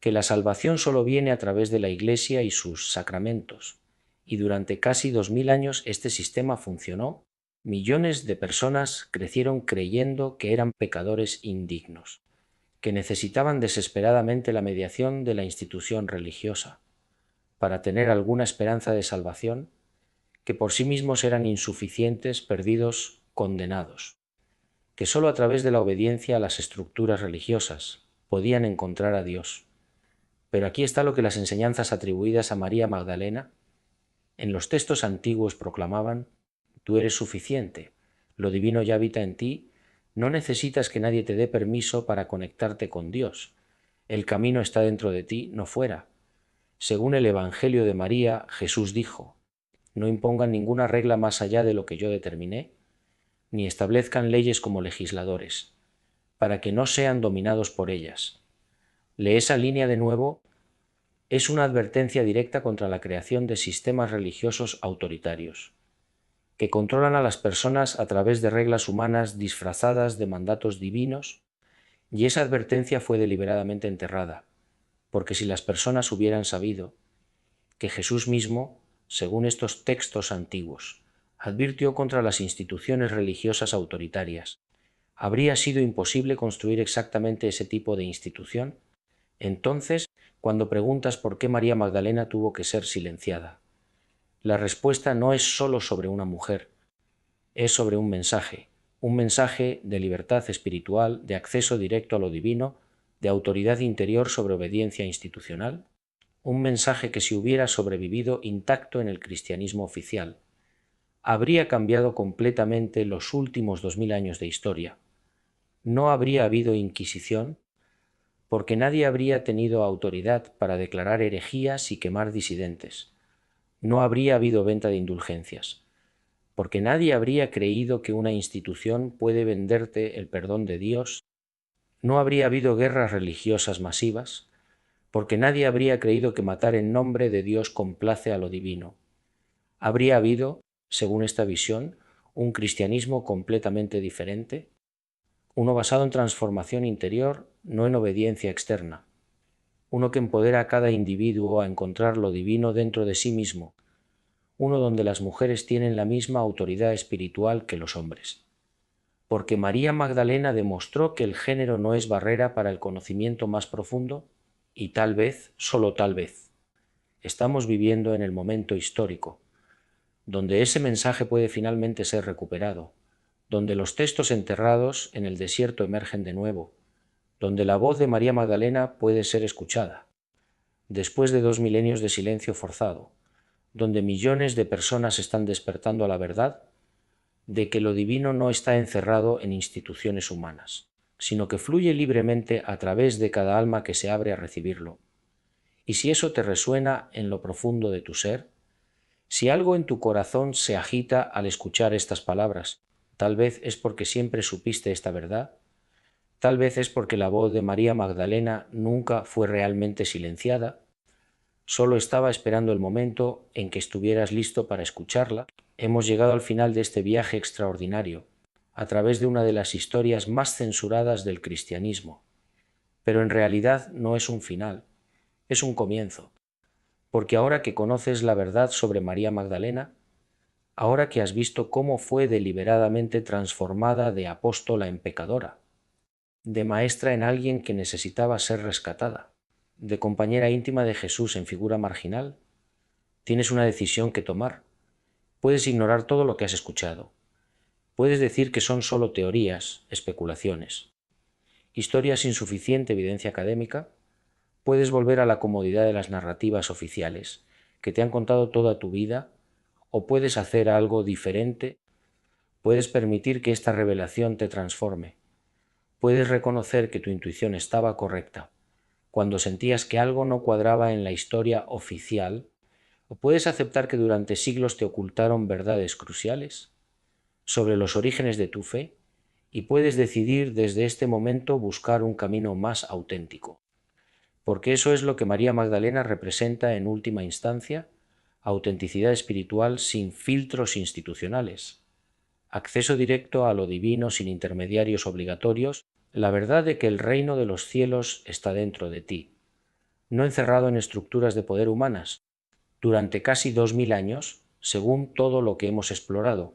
que la salvación solo viene a través de la Iglesia y sus sacramentos, y durante casi 2000 años este sistema funcionó. Millones de personas crecieron creyendo que eran pecadores indignos, que necesitaban desesperadamente la mediación de la institución religiosa para tener alguna esperanza de salvación, que por sí mismos eran insuficientes, perdidos, condenados, que sólo a través de la obediencia a las estructuras religiosas podían encontrar a Dios. Pero aquí está lo que las enseñanzas atribuidas a María Magdalena en los textos antiguos proclamaban: tú eres suficiente, lo divino ya habita en ti, no necesitas que nadie te dé permiso para conectarte con Dios, el camino está dentro de ti, no fuera. Según el Evangelio de María, Jesús dijo: no impongan ninguna regla más allá de lo que yo determiné, ni establezcan leyes como legisladores, para que no sean dominados por ellas. Lee esa línea de nuevo. Es una advertencia directa contra la creación de sistemas religiosos autoritarios, que controlan a las personas a través de reglas humanas disfrazadas de mandatos divinos, y esa advertencia fue deliberadamente enterrada, porque si las personas hubieran sabido que Jesús mismo, según estos textos antiguos, advirtió contra las instituciones religiosas autoritarias, habría sido imposible construir exactamente ese tipo de institución. Entonces, cuando preguntas por qué María Magdalena tuvo que ser silenciada, la respuesta no es solo sobre una mujer, es sobre un mensaje de libertad espiritual, de acceso directo a lo divino, de autoridad interior sobre obediencia institucional, un mensaje que si hubiera sobrevivido intacto en el cristianismo oficial, habría cambiado completamente los últimos 2000 años de historia. No habría habido Inquisición, porque nadie habría tenido autoridad para declarar herejías y quemar disidentes. No habría habido venta de indulgencias, porque nadie habría creído que una institución puede venderte el perdón de Dios. No habría habido guerras religiosas masivas, porque nadie habría creído que matar en nombre de Dios complace a lo divino. Habría habido, según esta visión, un cristianismo completamente diferente, uno basado en transformación interior, no en obediencia externa, uno que empodera a cada individuo a encontrar lo divino dentro de sí mismo, uno donde las mujeres tienen la misma autoridad espiritual que los hombres. Porque María Magdalena demostró que el género no es barrera para el conocimiento más profundo, y tal vez, solo tal vez, estamos viviendo en el momento histórico, donde ese mensaje puede finalmente ser recuperado, donde los textos enterrados en el desierto emergen de nuevo, donde la voz de María Magdalena puede ser escuchada, después de 2 milenios de silencio forzado, donde millones de personas están despertando a la verdad de que lo divino no está encerrado en instituciones humanas, sino que fluye libremente a través de cada alma que se abre a recibirlo. Y si eso te resuena en lo profundo de tu ser, si algo en tu corazón se agita al escuchar estas palabras, tal vez es porque siempre supiste esta verdad, tal vez es porque la voz de María Magdalena nunca fue realmente silenciada, solo estaba esperando el momento en que estuvieras listo para escucharla. Hemos llegado al final de este viaje extraordinario, a través de una de las historias más censuradas del cristianismo. Pero en realidad no es un final, es un comienzo. Porque ahora que conoces la verdad sobre María Magdalena, ahora que has visto cómo fue deliberadamente transformada de apóstola en pecadora, de maestra en alguien que necesitaba ser rescatada, de compañera íntima de Jesús en figura marginal, tienes una decisión que tomar. Puedes ignorar todo lo que has escuchado. Puedes decir que son solo teorías, especulaciones, historias sin suficiente evidencia académica. Puedes volver a la comodidad de las narrativas oficiales, que te han contado toda tu vida, o puedes hacer algo diferente. Puedes permitir que esta revelación te transforme. Puedes reconocer que tu intuición estaba correcta cuando sentías que algo no cuadraba en la historia oficial, o puedes aceptar que durante siglos te ocultaron verdades cruciales sobre los orígenes de tu fe, y puedes decidir desde este momento buscar un camino más auténtico. Porque eso es lo que María Magdalena representa en última instancia: autenticidad espiritual sin filtros institucionales, acceso directo a lo divino sin intermediarios obligatorios, la verdad de que el reino de los cielos está dentro de ti, no encerrado en estructuras de poder humanas, durante casi 2000 años, según todo lo que hemos explorado.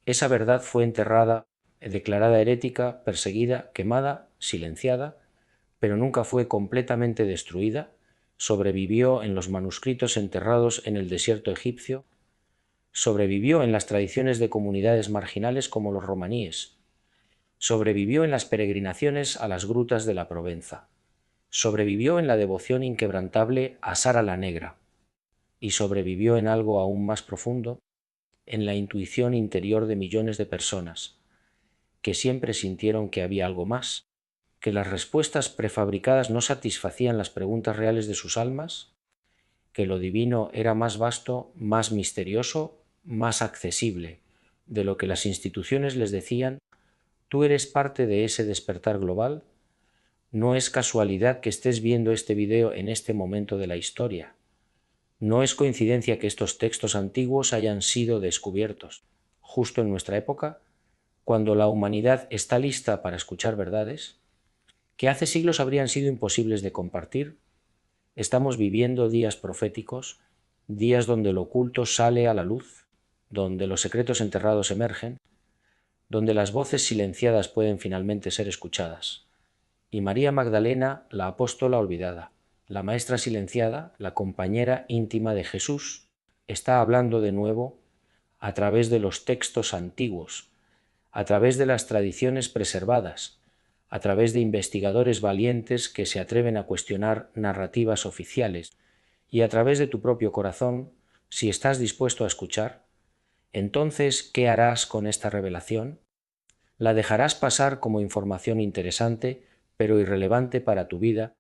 Esa verdad fue enterrada, declarada herética, perseguida, quemada, silenciada, pero nunca fue completamente destruida. Sobrevivió en los manuscritos enterrados en el desierto egipcio, sobrevivió en las tradiciones de comunidades marginales como los romaníes, sobrevivió en las peregrinaciones a las grutas de la Provenza, sobrevivió en la devoción inquebrantable a Sara la Negra, y sobrevivió en algo aún más profundo, en la intuición interior de millones de personas, que siempre sintieron que había algo más, que las respuestas prefabricadas no satisfacían las preguntas reales de sus almas, que lo divino era más vasto, más misterioso, más accesible de lo que las instituciones les decían. Tú eres parte de ese despertar global. No es casualidad que estés viendo este video en este momento de la historia. No es coincidencia que estos textos antiguos hayan sido descubiertos justo en nuestra época, cuando la humanidad está lista para escuchar verdades que hace siglos habrían sido imposibles de compartir. Estamos viviendo días proféticos, días donde lo oculto sale a la luz, donde los secretos enterrados emergen, donde las voces silenciadas pueden finalmente ser escuchadas. Y María Magdalena, la apóstola olvidada, la maestra silenciada, la compañera íntima de Jesús, está hablando de nuevo a través de los textos antiguos, a través de las tradiciones preservadas, a través de investigadores valientes que se atreven a cuestionar narrativas oficiales, y a través de tu propio corazón, si estás dispuesto a escuchar. Entonces, ¿qué harás con esta revelación? ¿La dejarás pasar como información interesante, pero irrelevante para tu vida,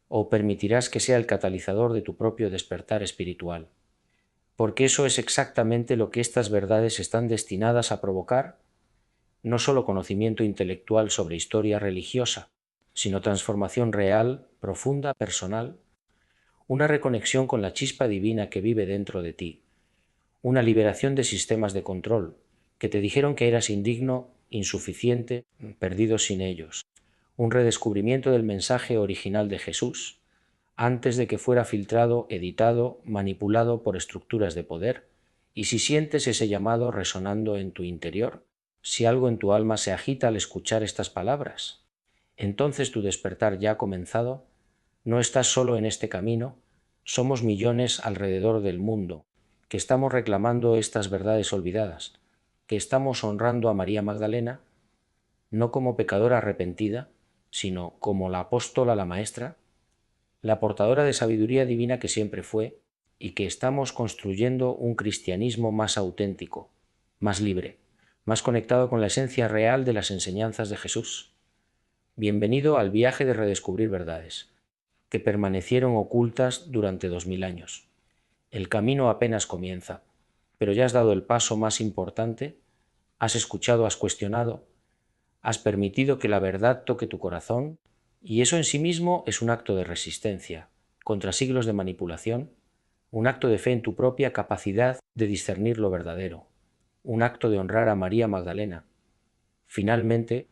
o permitirás que sea el catalizador de tu propio despertar espiritual? Porque eso es exactamente lo que estas verdades están destinadas a provocar. No solo conocimiento intelectual sobre historia religiosa, sino transformación real, profunda, personal, una reconexión con la chispa divina que vive dentro de ti, una liberación de sistemas de control que te dijeron que eras indigno, insuficiente, perdido sin ellos, un redescubrimiento del mensaje original de Jesús, antes de que fuera filtrado, editado, manipulado por estructuras de poder. Y si sientes ese llamado resonando en tu interior, si algo en tu alma se agita al escuchar estas palabras, entonces tu despertar ya ha comenzado. No estás solo en este camino, somos millones alrededor del mundo que estamos reclamando estas verdades olvidadas, que estamos honrando a María Magdalena, no como pecadora arrepentida, sino como la apóstola, la maestra, la portadora de sabiduría divina que siempre fue, y que estamos construyendo un cristianismo más auténtico, más libre, más conectado con la esencia real de las enseñanzas de Jesús. Bienvenido al viaje de redescubrir verdades, que permanecieron ocultas durante 2000 años. El camino apenas comienza, pero ya has dado el paso más importante, has escuchado, has cuestionado, has permitido que la verdad toque tu corazón, y eso en sí mismo es un acto de resistencia contra siglos de manipulación, un acto de fe en tu propia capacidad de discernir lo verdadero, un acto de honrar a María Magdalena. Finalmente,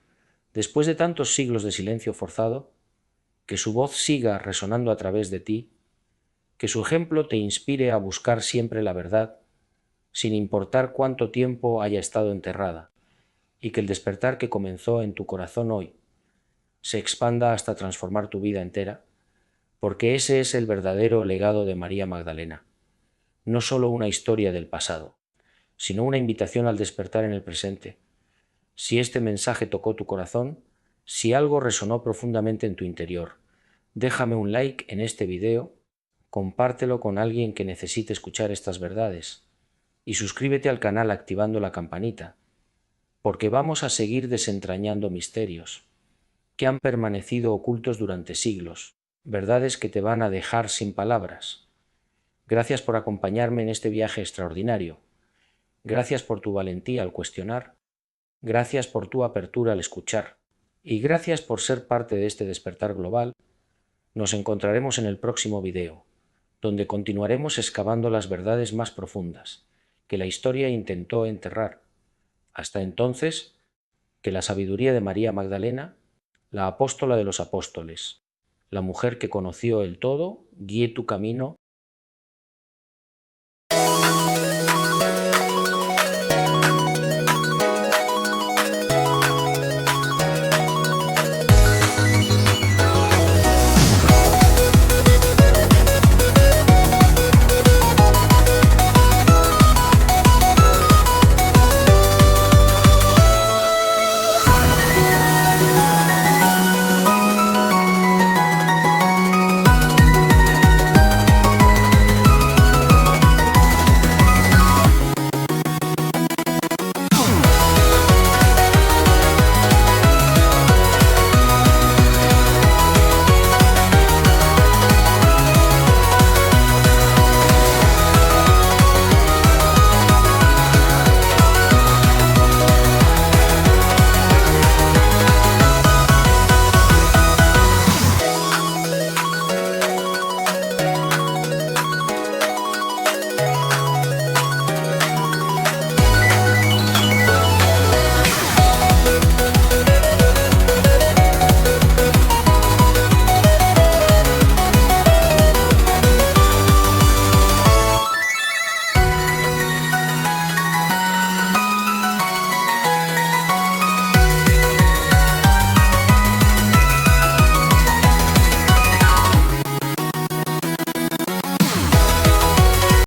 después de tantos siglos de silencio forzado, que su voz siga resonando a través de ti, que su ejemplo te inspire a buscar siempre la verdad, sin importar cuánto tiempo haya estado enterrada, y que el despertar que comenzó en tu corazón hoy se expanda hasta transformar tu vida entera, porque ese es el verdadero legado de María Magdalena, no solo una historia del pasado, sino una invitación al despertar en el presente. Si este mensaje tocó tu corazón, si algo resonó profundamente en tu interior, déjame un like en este video, compártelo con alguien que necesite escuchar estas verdades y suscríbete al canal activando la campanita, porque vamos a seguir desentrañando misterios que han permanecido ocultos durante siglos, verdades que te van a dejar sin palabras. Gracias por acompañarme en este viaje extraordinario. Gracias por tu valentía al cuestionar. Gracias por tu apertura al escuchar. Y gracias por ser parte de este despertar global. Nos encontraremos en el próximo video, donde continuaremos excavando las verdades más profundas que la historia intentó enterrar. Hasta entonces, que la sabiduría de María Magdalena, la apóstola de los apóstoles, la mujer que conoció el todo, guíe tu camino